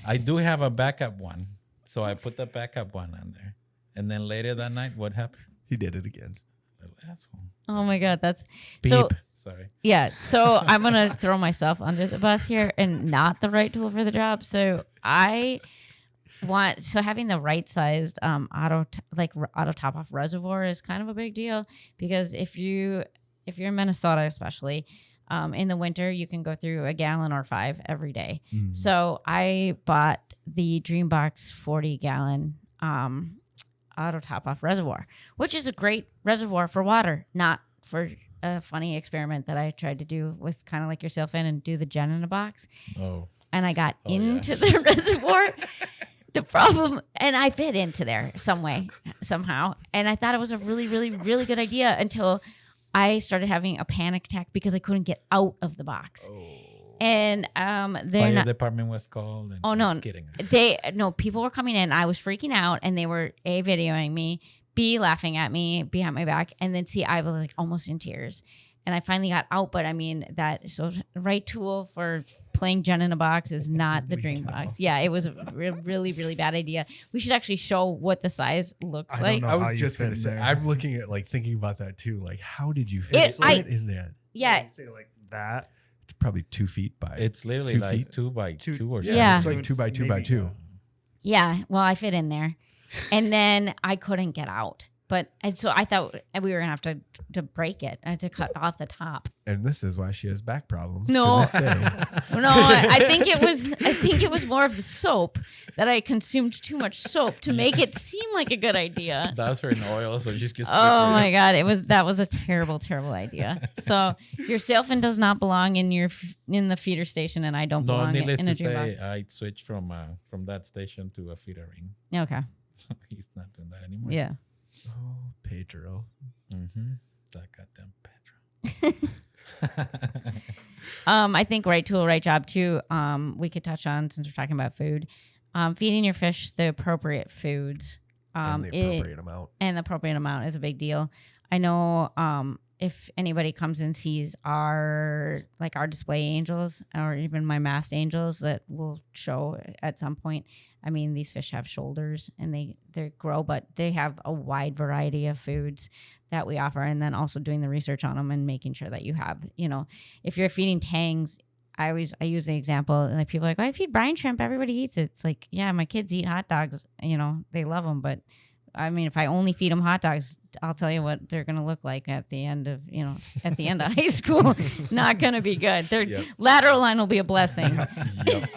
I do have a backup one, so I put the backup one on there. And then later that night, what happened? He did it again. Little asshole. Oh my God, that's Beep. so. Sorry. Yeah, so I'm gonna throw myself under the bus here and not the right tool for the job. So having the right sized auto top off reservoir is kind of a big deal, because if you're in Minnesota especially, in the winter you can go through a gallon or 5 every day. So I bought the Dreambox 40 gallon auto top off reservoir, which is a great reservoir for water, not for a funny experiment that I tried to do with kind of like yourself and do the Jen in a box. Oh. And I got Oh, yeah. into the reservoir. The problem, and I fit into there some way, somehow. And I thought it was a really, really, really good idea until I started having a panic attack because I couldn't get out of the box. And they're Fire not. department was called. And Oh, I no. was kidding. People were coming in. I was freaking out, and they were A, videoing me, B, laughing at me behind my back, and then C, I was like almost in tears. And I finally got out, but I mean, the right tool for playing Jen in a box is not the Dream Box. Yeah, it was a really, really bad idea. We should actually show what the size looks I don't like. know. I how was you just fit gonna in say. there. I'm looking at thinking about that too. Like, how did you fit in there? Yeah, You say like that. It's probably 2 feet by. It's literally 2 like feet. 2 by 2 or Yeah. It's something. like 2 by 2 by Maybe. 2. yeah. Well, I fit in there, and then I couldn't get out. And so I thought we were gonna have to break it. I had to cut off the top. And this is why she has back problems. No. To this day. No, I think it was more of the soap that I consumed too much soap to make it seem like a good idea. That was her in oil, so just get Oh my God, that was a terrible, terrible idea. So your sailfin does not belong in the feeder station, and I don't No, belong needless in to a dream say, box. I switched from that station to a feeder ring. Okay, He's not doing that anymore. yeah. Oh, Pedro. Mm-hmm. That goddamn Pedro. I think right tool, right job too. We could touch on, since we're talking about food, feeding your fish the appropriate foods. And the appropriate amount. And the appropriate amount is a big deal. I know if anybody comes and sees our display angels or even my mast angels that will show at some point. I mean, these fish have shoulders and they grow, but they have a wide variety of foods that we offer. And then also doing the research on them and making sure that you have, if you're feeding tangs, I use the example, like people are like, I feed brine shrimp, everybody eats it. It's like, yeah, my kids eat hot dogs, they love them. But I mean, if I only feed them hot dogs, I'll tell you what they're going to look like at the end of, at the end of high school. Not going to be good. Their lateral line will be a blessing. Yep.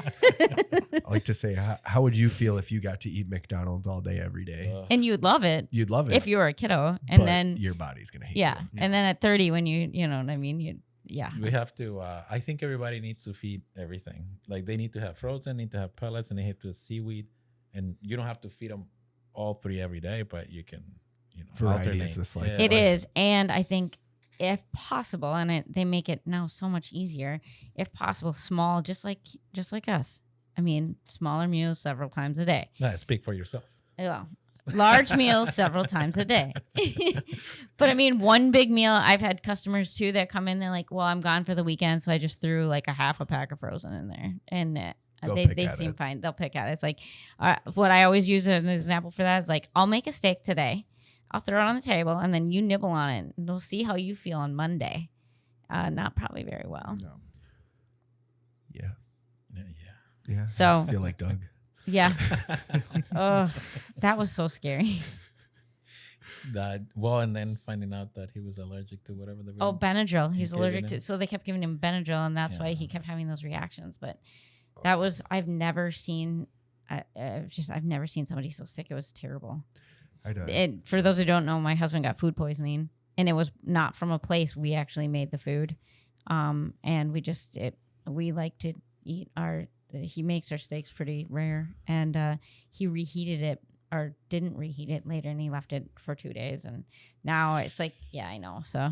I like to say, how would you feel if you got to eat McDonald's all day, every day? And you'd love it. You'd love it. If you were a kiddo. And but then your body's going to hate yeah. you. And then at 30, when you know what I mean? Yeah. We have to, I think everybody needs to feed everything. Like they need to have frozen, need to have pellets, and they have to have seaweed. And you don't have to feed them all three every day, but you can, Variety alternate. is the slice. It is. And I think if possible, and they make it now so much easier, if possible, small, just like us. I mean, smaller meals several times a day. Nah, speak for yourself. Well, large meals several times a day. But I mean, one big meal, I've had customers too that come in, they're like, well, I'm gone for the weekend, so I just threw like a half a pack of frozen in there. And they seem fine. They'll pick at it. It's like, what I always use as an example for that is like, I'll make a steak today. I'll throw it on the table and then you nibble on it and we'll see how you feel on Monday. Not probably very well. No. Yeah. So I feel like Doug. yeah. Oh, that was so scary. And then finding out that he was allergic to whatever the Benadryl. He's giving allergic him. to, so they kept giving him Benadryl and that's why he kept having those reactions. But that was, I've never seen somebody so sick. It was terrible. And for those who don't know, my husband got food poisoning and it was not from a place we actually made the food. And we like to eat he makes our steaks pretty rare and he reheated it or didn't reheat it later and he left it for 2 days. And now it's like, yeah, I know. So,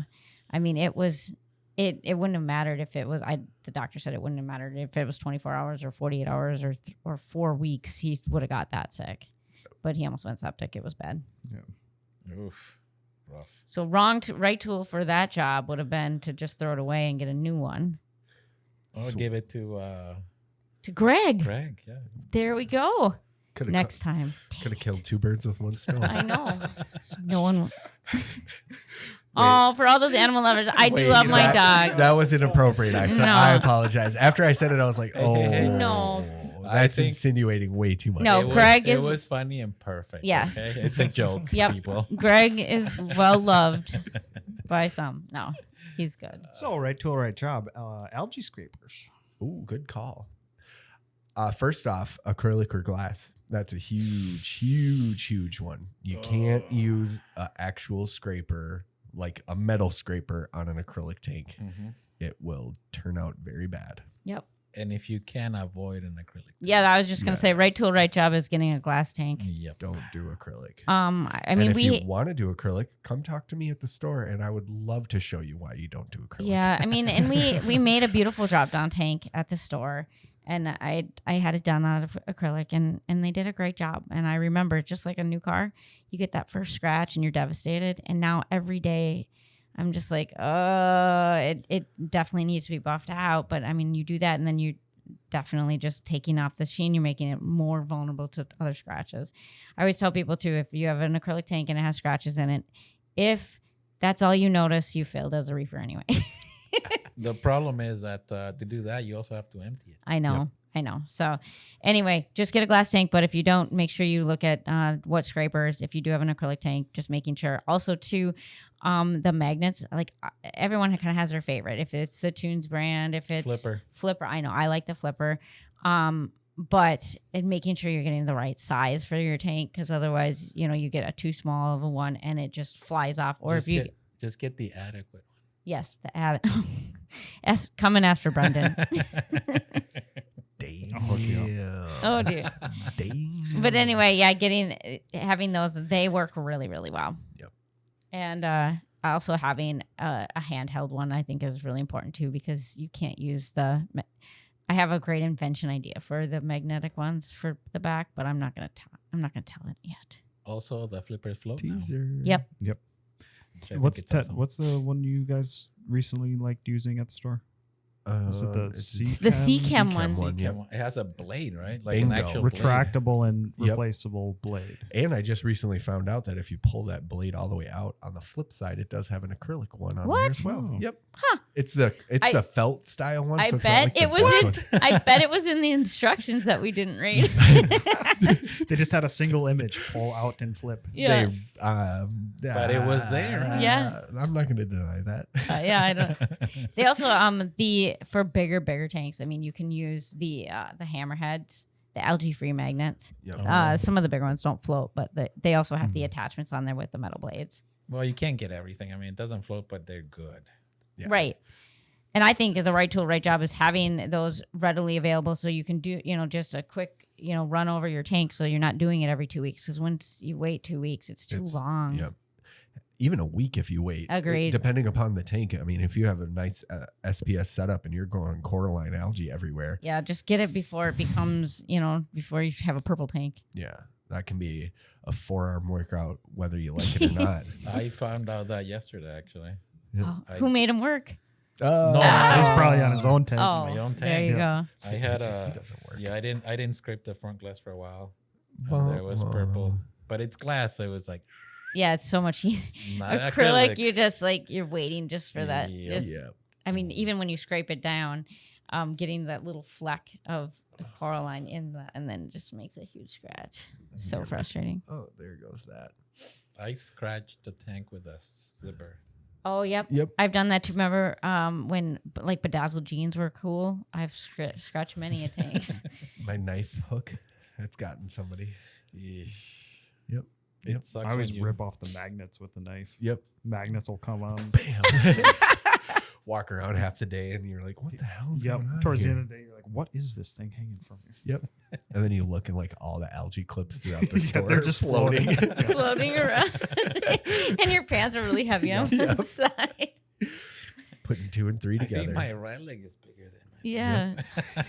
I mean, it wouldn't have mattered if it was, the doctor said it wouldn't have mattered if it was 24 hours or 48 hours or 4 weeks, he would have got that sick. But he almost went septic. It was bad. Yeah. Oof. Rough. So right tool for that job would have been to just throw it away and get a new one. Or give it to Greg. Greg. Yeah. There we go. Could've Next time. Could have killed 2 birds with one stone. I know. No one. Oh, for all those animal lovers, I do love my dog. That was inappropriate. I apologize. After I said it, I was like, oh. No. That's insinuating way too much. No, It was funny and perfect. Yes. Okay? It's a joke, Yep. people. Greg is well loved by some. No, he's good. So, right tool, right job. Algae scrapers. Ooh, good call. First off, acrylic or glass. That's a huge one. You can't use an actual scraper, like a metal scraper, on an acrylic tank. Mm-hmm. It will turn out very bad. Yep. And if you can avoid an acrylic. Yeah, I was just gonna say, right tool, right job is getting a glass tank. Yep. Don't do acrylic. I mean, and if you want to do acrylic, come talk to me at the store, and I would love to show you why you don't do acrylic. Yeah, I mean, and we made a beautiful drop down tank at the store, and I had it done out of acrylic, and they did a great job. And I remember, just like a new car, you get that first scratch and you're devastated. And now every day, I'm just like, it definitely needs to be buffed out. But I mean, you do that, and then you're definitely just taking off the sheen. You're making it more vulnerable to other scratches. I always tell people too, if you have an acrylic tank and it has scratches in it, if that's all you notice, you failed as a reefer anyway. The problem is that to do that, you also have to empty it. I know. So anyway, just get a glass tank. But if you don't, make sure you look at what scrapers, if you do have an acrylic tank, just making sure. Also too, the magnets, like everyone kind of has their favorite. If it's the Tunes brand, if it's Flipper, I know I like the Flipper. But making sure you're getting the right size for your tank, because otherwise, you get a too small of a one and it just flies off. Or just get the adequate one. Yes, come and ask for Brendan. Damn. Oh dear. Damn. But anyway, yeah, having those, they work really, really well. Yep. And also having a handheld one, I think, is really important too, because you can't use I have a great invention idea for the magnetic ones for the back, but I'm not gonna tell it yet. Also, the flipper float now. Teaser. Yep. Yep. So I think What's it's awesome. what's the one you guys recently liked using at the store? Was it the It's the Seachem one. Yep. It has a blade, right? Like an Bingo. actual blade. Retractable and Yep. replaceable blade. And I just recently found out that if you pull that blade all the way out, on the flip side, it does have an acrylic one on there What? as well. Oh. Yep. Huh. It's the I- felt style one. I so it's not bet like the it was brush in. one. I bet it was in the instructions that we didn't read. They just had a single image, pull out and flip. Yeah. But it was there. Yeah. I'm not going to deny that. Yeah, I don't. They also for bigger tanks. I mean, you can use the hammerheads, the algae free magnets. Yep. Oh. Some of the bigger ones don't float, but they also have Hmm. the attachments on there with the metal blades. Well, you can't get everything. I mean, it doesn't float, but they're good. Yeah. Right. And I think that the right tool, right job is having those readily available, so you can do, just a quick, run over your tank, so you're not doing it every 2 weeks. Because once you wait 2 weeks, it's too long. Yep. Even a week if you wait. Agreed. Depending upon the tank. I mean, if you have a nice SPS setup and you're growing Coraline algae everywhere, Yeah, just get it before it becomes, before you have a purple tank. yeah, that can be a 4-arm workout whether you like it or not. I found out that yesterday, actually. Oh, I- who made him work? Oh, No, He's Ah. probably on his own tank. Oh, my own there tank. you go. I had it doesn't work. I didn't scrape the front glass for a while. Well, And there was purple, but it's glass, so it was like Yeah, it's so much easier. not Acrylic, you're just you're waiting just for that. Yep. Just- Yeah. I mean, even when you scrape it down, getting that little fleck of Coraline in that, and then it just makes a huge scratch. So You're frustrating. Oh, there goes that. I scratched the tank with a zipper. Oh, yep. Yep. I've done that too. Remember when bedazzled jeans were cool? I've scratched many a tank. My knife hook has gotten somebody. Yeesh. Yep. It Yep. sucks I always when you rip off the magnets with the knife. Yep. Magnets will come on. Bam. Walk around half the day and you're like, what the hell is Yep. going on Towards here? the end of the day, you're like, what is this thing hanging from here? Yep. And then you look and like all the algae clips throughout the Yeah, store. they're just floating. Floating around. And your pants are really heavy on Yep. one side. Putting 2 and 3 I think together. my right leg is bigger than mine. Yeah.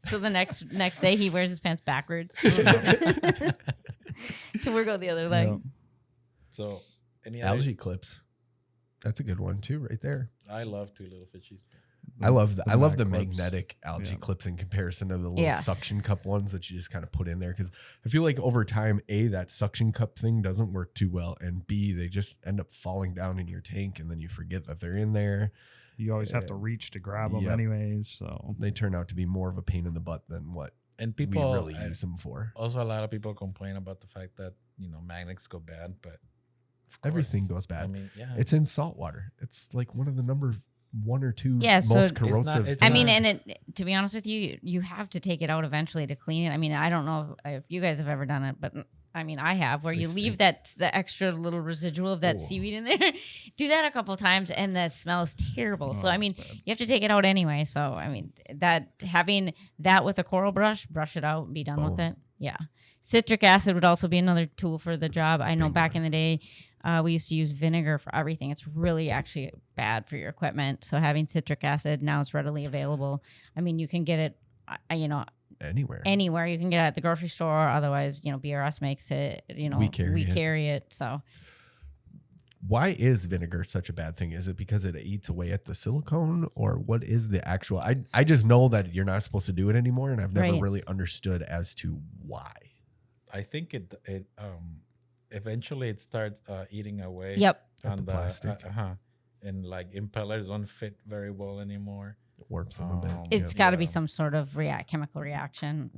So the next day he wears his pants backwards to work out the other leg. Yep. So any other, algae clips. That's a good one too, right there. I love Two Little Fishies. I love the mag clips. magnetic algae Yeah. clips in comparison to the little Yes. suction cup ones that you just kind of put in there. Because I feel like over time, A, that suction cup thing doesn't work too well, and B, they just end up falling down in your tank, and then you forget that they're in there. You always have to reach to grab them Yep. anyways. So They turn out to be more of a pain in the butt than what And people we really use them for. Also, a lot of people complain about the fact that magnets go bad, but of Everything course, goes bad. I mean, yeah, It's in salt water. It's like one of the number 1 or 2 Yeah, so most it's not- corrosive. it's I mean, not- and to be honest with you, you have to take it out eventually to clean it. I mean, I don't know if you guys have ever done it, but I mean, I have, where They you leave stink. the extra little residual of that Oh. seaweed in there. Do that a couple times, and the smell is terrible. So Oh, I mean, it's bad. you have to take it out anyway. So I mean, that having that with a coral brush it out, and be done with Boom. it. Yeah, citric acid would also be another tool for the job. I know Big back one. in the day. We used to use vinegar for everything. It's really actually bad for your equipment. So having citric acid now it's readily available. I mean, you can get it, Anywhere. anywhere. You can get it at the grocery store. Otherwise, BRS makes it. We carry it. carry it. So Why is vinegar such a bad thing? Is it because it eats away at the silicone, or what is the actual? I just know that you're not supposed to do it anymore, and I've never Right. really understood as to why. I think it eventually it starts eating away. yep, At on the plastic. And like impellers don't fit very well anymore. It warps them a bit. it's Yeah. got to be Yeah. some sort of chemical reaction.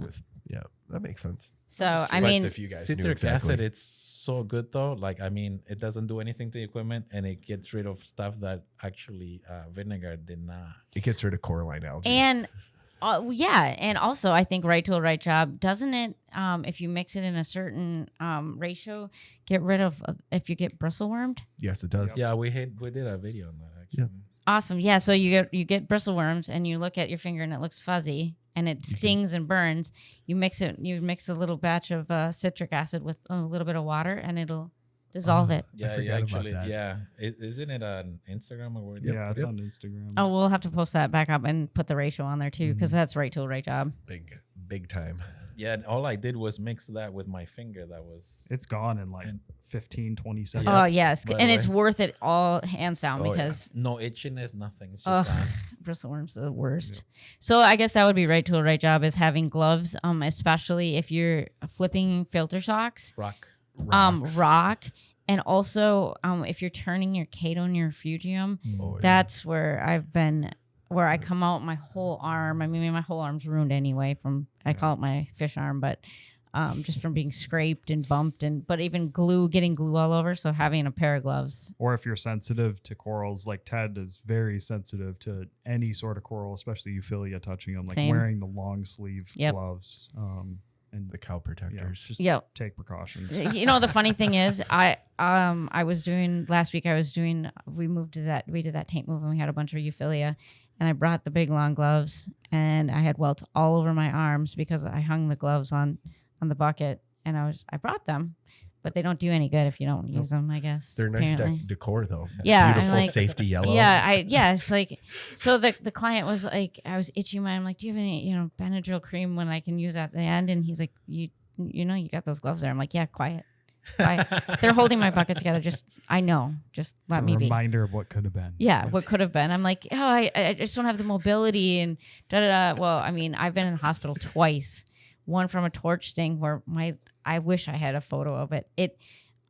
Yeah, that makes sense. So I But mean, if you guys knew Citric exactly. acid, it's so good though. Like I mean, it doesn't do anything to the equipment, and it gets rid of stuff that actually vinegar did not. It gets rid of Coraline algae. and yeah, and also I think right tool, right job. Doesn't it? If you mix it in a certain ratio, get rid of if you get bristlewormed. Yes, it does. Yeah, we did a video on that actually. Yeah. Awesome. Yeah. So you get bristleworms and you look at your finger and it looks fuzzy and it stings and burns. You mix a little batch of citric acid with a little bit of water and it'll dissolve it. Yeah, forgot you about actually, that. yeah. Isn't it on Instagram or where? Yeah, it's yep. on Instagram. Oh, we'll have to post that back up and put the ratio on there too, because Mm-hmm. that's right tool, right job. Big time. Yeah, and all I did was mix that with my finger. That was It's gone in like 15, 20 seconds. Oh yes, by the and it's way. worth it all hands down Oh, yeah. because no itchiness, nothing. It's just ugh, gone. bristleworms are the worst. So I guess that would be right tool, right job is having gloves, especially if you're flipping filter socks, Rock. rock, and also if you're turning your Kato and your Refugium. Oh, yeah. That's where I've been, where I come out my whole arm. I mean, my whole arm's ruined anyway from, I call it my fish arm, but just from being scraped and bumped but even getting glue all over. So having a pair of gloves. Or if you're sensitive to corals, like Ted is very sensitive to any sort of coral, especially Euphilia touching them, like Same. wearing the long sleeve Yep. gloves. And the cow yeah, protectors. just Yep. take precautions. You know, the funny thing is I was doing last week, we did that tank move and we had a bunch of Euphilia and I brought the big long gloves and I had welts all over my arms because I hung the gloves on the bucket and I brought them, but they don't do any good if you don't use them, I guess. They're nice apparently. decor though. Yeah, Beautiful I'm like- safety yellow. Yeah, it's like, so the client was like, I was itching I'm like, do you have any, Benadryl cream when I can use at the end? And he's like, you got those gloves there. I'm like, yeah, quiet. They're holding my bucket together. Just It's let a me be. reminder of what could have been. Yeah, what could have been. I'm like, oh, I just don't have the mobility and da da da. Well, I mean, I've been in the hospital twice. One from a torch sting where I wish I had a photo of it.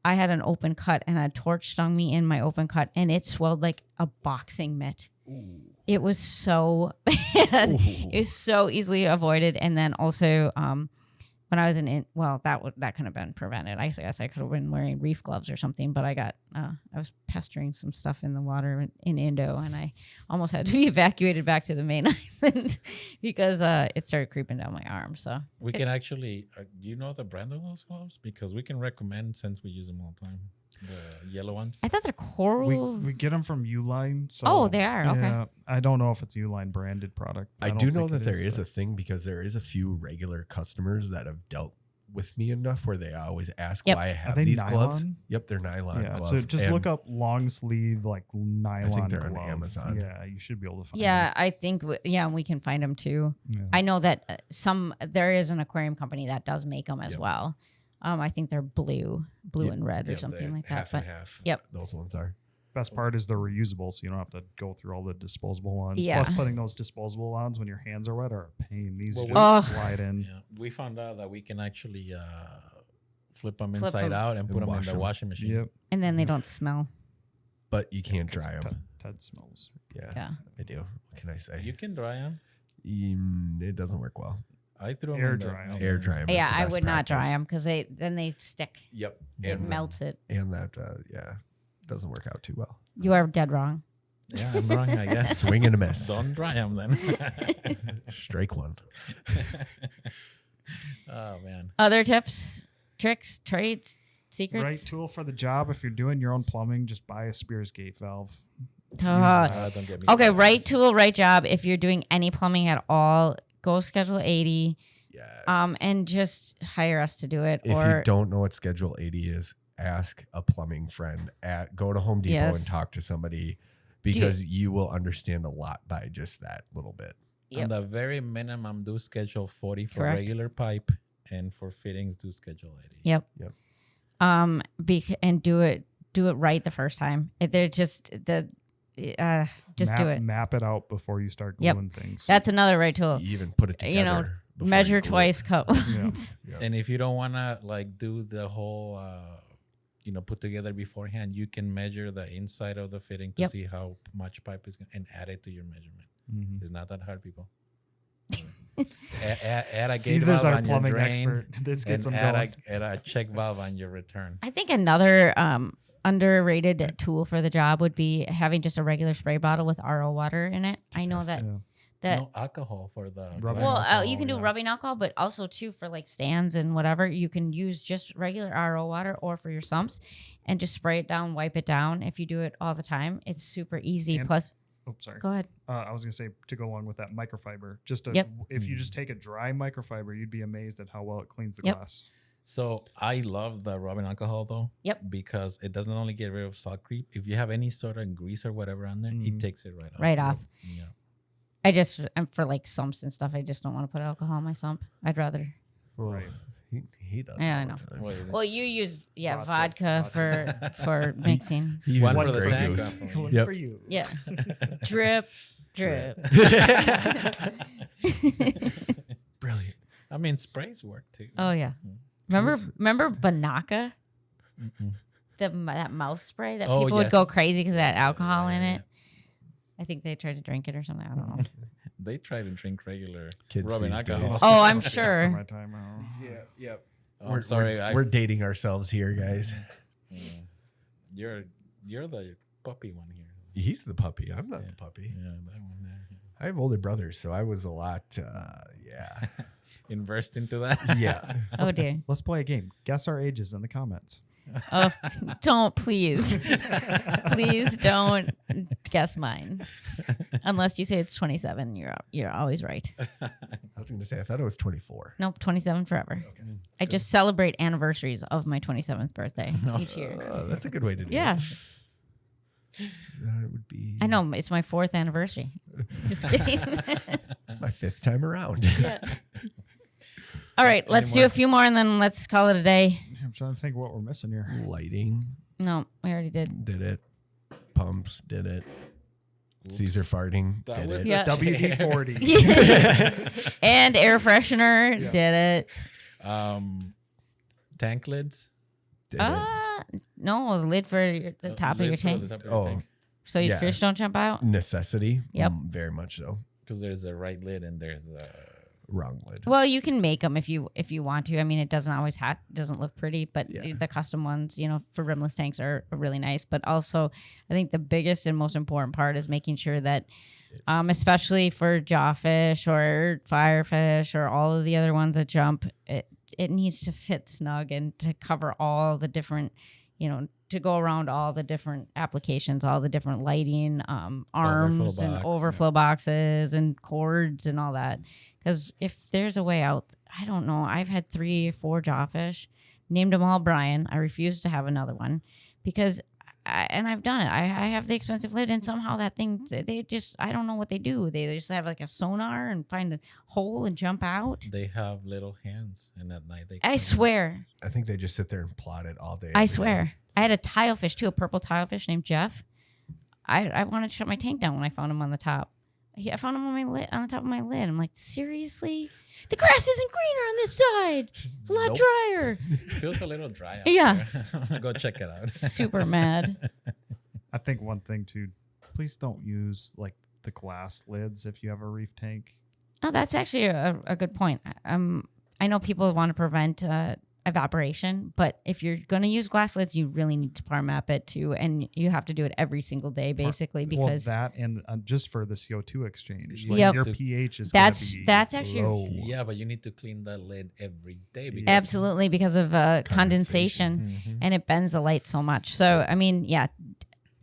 I had an open cut and a torch stung me in my open cut and it swelled like a boxing mitt. It was so bad. It was so easily avoided. And then also, when I was that could have been prevented. I guess I could have been wearing reef gloves or something, but I was pestering some stuff in the water in Indo, and I almost had to be evacuated back to the main island because it started creeping down my arm. So We can actually, do you know the brand of those gloves? Because we can recommend since we use them all the time. The yellow ones. I thought they're coral. We get them from Uline. So Oh, they are? Okay. yeah, I don't know if it's Uline branded product. I don't do know think that it there is a but- thing because there is a few regular customers that have dealt with me enough where they always ask Yep. why I Are have they these gloves. nylon? Yep, they're nylon Yeah, gloves. so just And look up long sleeve like nylon they're on glove. Amazon. Yeah, you should be able to find yeah, them. I think we can find them too. Yeah. I know that there is an aquarium company that does make them as Yep. well. I think they're blue Yep, and red or yep, something they're like that. half But and half. Yep. Those ones are. Best part is they're reusable, so you don't have to go through all the disposable ones. Yeah. Plus, putting those disposable ones when your hands are wet are a pain. These Well, you we- just slide in. Yeah, we found out that we can actually flip them Flip inside 'em. out and put them in wash the 'em. washing machine. Yep. and then they don't smell. But you can't 'Cause dry them. Ted smells. Yeah, Yeah. I do. What can I say? You can dry them. It doesn't work well. I threw them Air in the- dry 'em. Air dry 'em is Yeah, the I best would not dry practice. them because they stick. Yep. It And melts it. And that, doesn't work out too well. You are dead wrong. Yeah, I'm wrong, I guess. Swing and a miss. Don't dry them then. Strike one. Oh man. Other tips, tricks, trades, secrets. Right tool for the job. If you're doing your own plumbing, just buy a Spears gate valve. Don't get me Okay, started. right tool, right job. If you're doing any plumbing at all, go schedule 80. Yes. And just hire us to do it. If or you don't know what Schedule 80 is, ask a plumbing friend. Go to Home Depot Yes. and talk to somebody because you will understand a lot by just that little bit. Yep. On the very minimum, do schedule 40 for Correct. regular pipe, and for fittings, do schedule 80. Yep. Yep. And do it right the first time. They're just do it. Map it out before you start Yep. gluing things. That's another right tool. You even put it together. You know, before measure you glue twice, it. cut Yeah. once. Yep. And if you don't want to do the whole, put together beforehand, you can measure the inside of the fitting to Yep. see how much pipe is going and add it to your measurement. Mhm. It's not that hard, people. add a gate Caesar's valve our on your plumbing drain expert. This and gets them add going. add a check valve on your return. I think another underrated tool for the job would be having just a regular spray bottle with RO water in it. I know that Yeah. No alcohol for the Rubbing Well, alcohol, you can do yeah. rubbing alcohol, but also too for like stands and whatever. You can use just regular RO water or for your sumps, and just spray it down, wipe it down. If you do it all the time, it's super easy. And- Plus, Oh, sorry. go ahead. I was gonna say to go along with that microfiber. Yep. If you just take a dry microfiber, you'd be amazed at how well it cleans the Yep. glass. So I love the rubbing alcohol though. Yep. Because it doesn't only get rid of salt creep. If you have any sort of grease or whatever on there, it takes it right off. Right off. Yeah. I'm for like sumps and stuff. I just don't want to put alcohol in my sump. I'd rather. Well, Right. he does. Yeah, I all know. the time. Well, you use Vodka. vodka for mixing. He One uses for the Grey tank. Goose. One Yep. for you. Yeah. Drip. Drip. Brilliant. I mean, sprays work too. Oh yeah. Remember Banaka? That mouth spray that Oh, people would go yes. crazy because it had alcohol in Yeah. it. I think they tried to drink it or something. I don't know. They try to drink regular Kids rubbing these alcohol. days. Oh, I'm After sure. my time out. Yeah. Yep. Oh, I'm sorry. We're dating ourselves here, guys. You're the puppy one here. He's the puppy. I'm not the puppy. Yeah, that one there. I have older brothers, so I was a lot. Inversed into that. Yeah. Oh dear. Let's play a game. Guess our ages in the comments. Oh, don't please. Please don't guess mine. Unless you say it's 27, you're always right. I was going to say I thought it was 24. Nope, 27 forever. I just celebrate anniversaries of my 27th birthday each year. That's a good way to do Yeah, it. That would be. I know it's my 4th anniversary. Just kidding. It's my 5th time around. Yeah. All right, let's do a few more and then let's call it a day. I'm trying to think what we're missing here. Lighting No, we already did. did it. Pumps did it. Caesar farting That did was it. Yeah. WD-40. And air freshener did it. Tank lids. Did it. No, the lid for the top of your tank. Oh. So your yeah. fish don't jump out. Necessity. Yep. Very much so. Because there's a right lid and there's a Wrong lid. Well, you can make them if you want to. I mean, it doesn't always doesn't look pretty, but Yeah. the custom ones, for rimless tanks are really nice. But also, I think the biggest and most important part is making sure that, especially for jawfish or firefish or all of the other ones that jump, it needs to fit snug and to cover all the different, to go around all the different applications, all the different lighting, arms and box, overflow boxes and cords and all that. Because if there's a way out, I don't know. I've had 3 or 4 jawfish, named them all Brian. I refuse to have another one because, I've done it. I have the expensive lid, and somehow that thing, I don't know what they do. They just have like a sonar and find a hole and jump out. They have little hands, and at night they. I swear. I think they just sit there and plot it all day. I every swear. day. I had a tilefish too, a purple tilefish named Jeff. I wanted to shut my tank down when I found him on the top. I found him on my lid, on the top of my lid. I'm like, seriously? The grass isn't greener on this side. It's a lot Nope. drier. It feels a little dry. Out Yeah. there. Go check it out. Super mad. I think one thing too, please don't use like the glass lids if you have a reef tank. Oh, that's actually a good point. I know people want to prevent evaporation, but if you're going to use glass lids, you really need to par map it too, and you have to do it every single day, basically, because that and just for the CO2 exchange, like Yep. your pH is That's- gonna be that's actually- low. Yeah, but you need to clean that lid every day. Because absolutely because of condensation, Mhm. and it bends the light so much. So I mean, yeah.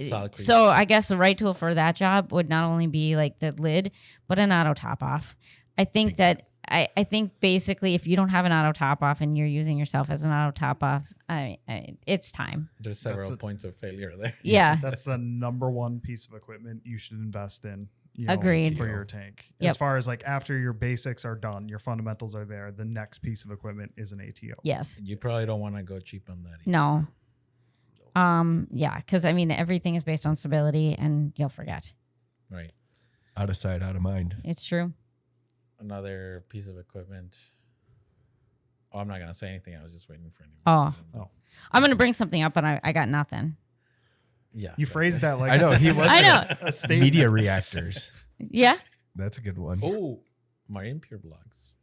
Salt creep. So I guess the right tool for that job would not only be like the lid, but an auto top off. I think that I think basically if you don't have an auto top off and you're using yourself as an auto top off, it's time. There's several points of failure there. Yeah. That's the number one piece of equipment you should invest in. Agreed. For your tank. Yep. As far as like after your basics are done, your fundamentals are there, the next piece of equipment is an ATO. Yes. You probably don't want to go cheap on that. Either. No. Yeah, because I mean everything is based on stability, and you'll forget. Right. Out of sight, out of mind. It's true. Another piece of equipment. Oh, I'm not gonna say anything. I was just waiting for anyone. Oh. I'm gonna bring something up, but I got nothing. Yeah. You phrased that like I know he was I know. a statement. media reactors. Yeah. That's a good one. Oh, marine pure blocks.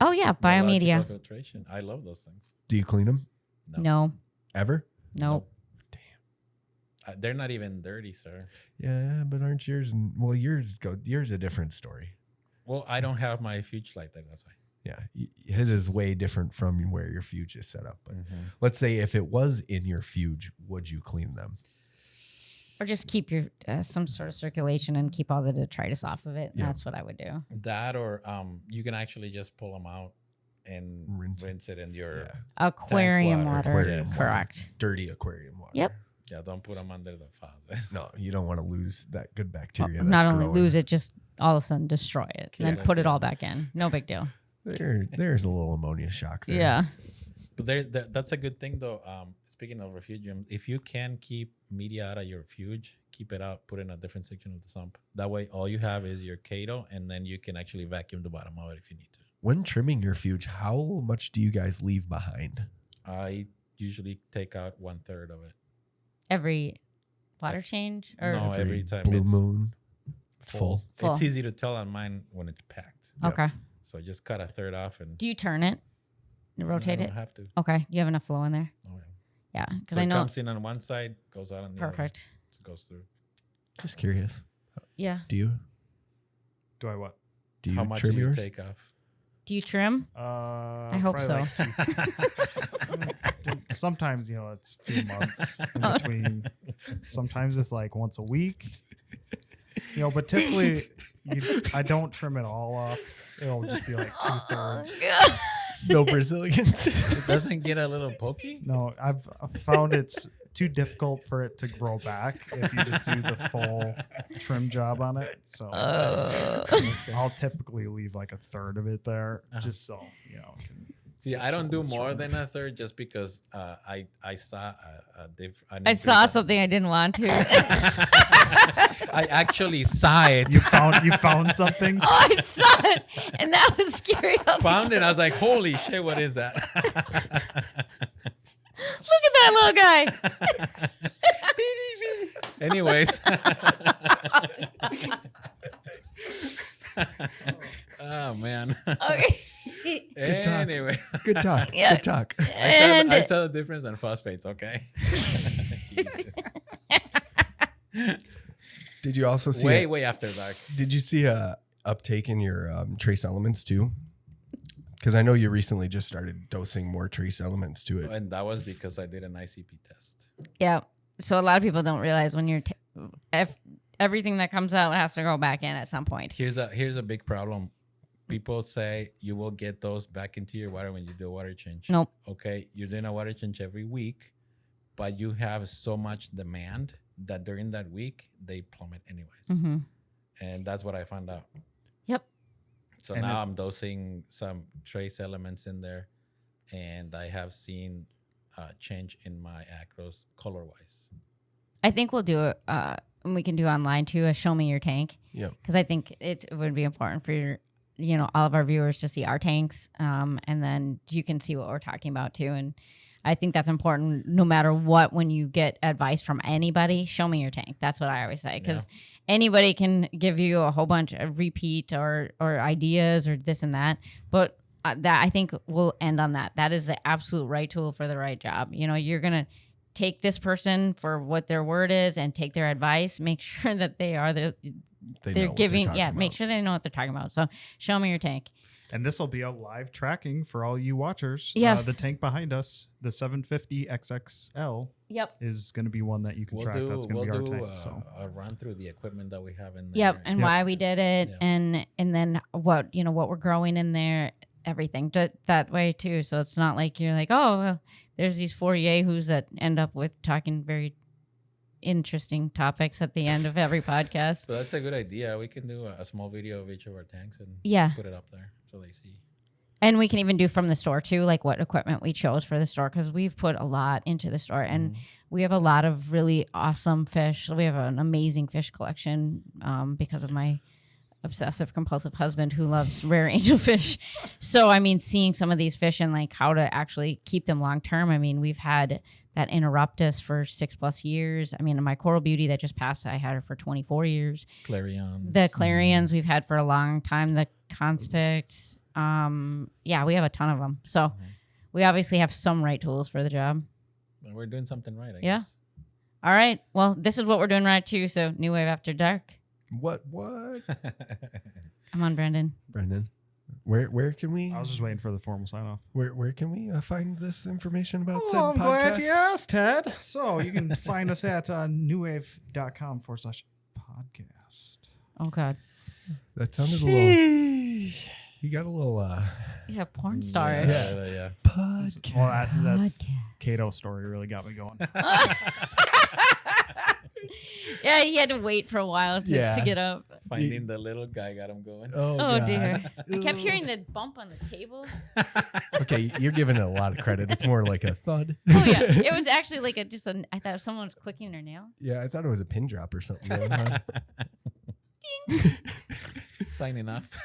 Oh yeah, biomedia. Biological filtration. I love those things. Do you clean them No. ever? Nope. They're not even dirty, sir. Yeah, but aren't yours? Well, yours a different story. Well, I don't have my fuge light there. That's why. Yeah, his is way different from where your fuge is set up. But Mm-hmm. let's say if it was in your fuge, would you clean them? Or just keep your some sort of circulation and keep all the detritus off of it. Yeah. That's what I would do. That or you can actually just pull them out and Rinse rinse it in your Aquarium water. water. Aquarium water. Correct. Dirty aquarium water. Yep. yeah. Don't put them under the faucet. No, you don't want to lose that good Well, bacteria. not that's only growing. lose it, just all of a sudden destroy it. And then Yeah. put it all back in. No big deal. There's a little ammonia shock there. Yeah. But that's a good thing though. Speaking of refugium, if you can keep media out of your refuge, keep it out, put it in a different section of the sump. That way, all you have is your Kato, and then you can actually vacuum the bottom of it if you need to. When trimming your fuge, how much do you guys leave behind? I usually take out 1/3 of it. Every water change? Or No, every time blue it's moon, full. Full. It's easy to tell on mine when it's packed. Okay. So just cut 1/3 off and Do you turn it? Rotate I it? don't have to. Okay. Do you have enough flow in there? Oh, yeah. Yeah. Because So I it know. comes in on one side, goes out on the other. Perfect. So it goes through. Just curious. Yeah. Do you Do I what? How much trim do you yours? take off? Do you trim? I hope so. Sometimes it's a few months in between. Sometimes it's like once a week. But typically I don't trim it all off. It'll just be like 2/3. No Brazilians. It doesn't get a little pokey? No, I've found it's too difficult for it to grow back if you just do the full trim job on it. So I'll typically leave like 1/3 of it there, just so it can. See, I don't do more than 1/3 just because I saw an I saw something I didn't want to. I actually saw it. You found something? Oh, I saw it. And that was scary. I was Found it. I was like, holy shit, what is that? Look at that little guy. Anyways. Oh, man. Okay. Good talk. Anyway. Good talk. Yeah. Good talk. And I saw the difference in phosphates, okay? Jesus. Did you also see? Way after dark. Did you see a uptake in your trace elements too? Because I know you recently just started dosing more trace elements to it. And that was because I did an ICP test. yeah. So a lot of people don't realize when you're if everything that comes out has to go back in at some point. Here's a big problem. People say you will get those back into your water when you do a water change. Nope. Okay, you're doing a water change every week, but you have so much demand that during that week they plummet anyways. Mm-hmm. And that's what I found out. Yep. So And now I'm dosing some trace elements in there, and I have seen change in my acros color wise. I think we'll do it. And we can do online too. A show me your tank. Yeah. Because I think it would be important for your, all of our viewers to see our tanks, and then you can see what we're talking about too. And I think that's important no matter what. When you get advice from anybody, show me your tank. That's what I always say, because anybody can give you a whole bunch of repeat or ideas or this and that, but that I think we'll end on that. That is the absolute right tool for the right job. You're gonna take this person for what their word is and take their advice. Make sure that they are They know they're what giving. talking Make about. sure they know what they're talking about. So show me your tank. And this will be a live tracking for all you watchers. Yes. The tank behind us, the 750 XXL, Yep. is going to be one that you can track. That's going to be our tank. So a run through the equipment that we have in there. Yep. And why we did it, Yep. and then what we're growing in there, everything that way too. So it's not like you're like, oh, well, there's these 4 yahoos that end up with talking very interesting topics at the end of every podcast. So that's a good idea. We can do a small video of each of our tanks and Yeah. put it up there so they see. And we can even do from the store too, like what equipment we chose for the store, because we've put a lot into the store, and we have a lot of really awesome fish. We have an amazing fish collection because of my obsessive compulsive husband who loves rare angelfish. So I mean, seeing some of these fish and like how to actually keep them long term. I mean, we've had that Interruptus for 6+ years. I mean, my Coral Beauty that just passed, I had her for 24 years. Clarion. The Clarions we've had for a long time. The Conspect. Yeah, we have a ton of them. So we obviously have some right tools for the job. We're doing something right, I Yeah. guess. All right. Well, this is what we're doing right too. So New Wave After Dark. What? Come on, Brandon. Brendan, where can we? I was just waiting for the formal sign off. Where can we find this information about said I'm podcast? glad you asked, Ted. So you can find us at newwave.com/podcast. Oh God. That sounded a little. You got a little Yeah, porn star. Yeah. podcast. Well, that's Podcast. Cato's story really got me going. Yeah, he had to wait for a while to get up. Finding the little guy got him going. Oh God. dear. I kept hearing the bump on the table. Okay, you're giving it a lot of credit. It's more like a thud. Oh yeah, it was actually like I thought someone was clicking their nail. Yeah, I thought it was a pin drop or something. Though, huh? Signing off.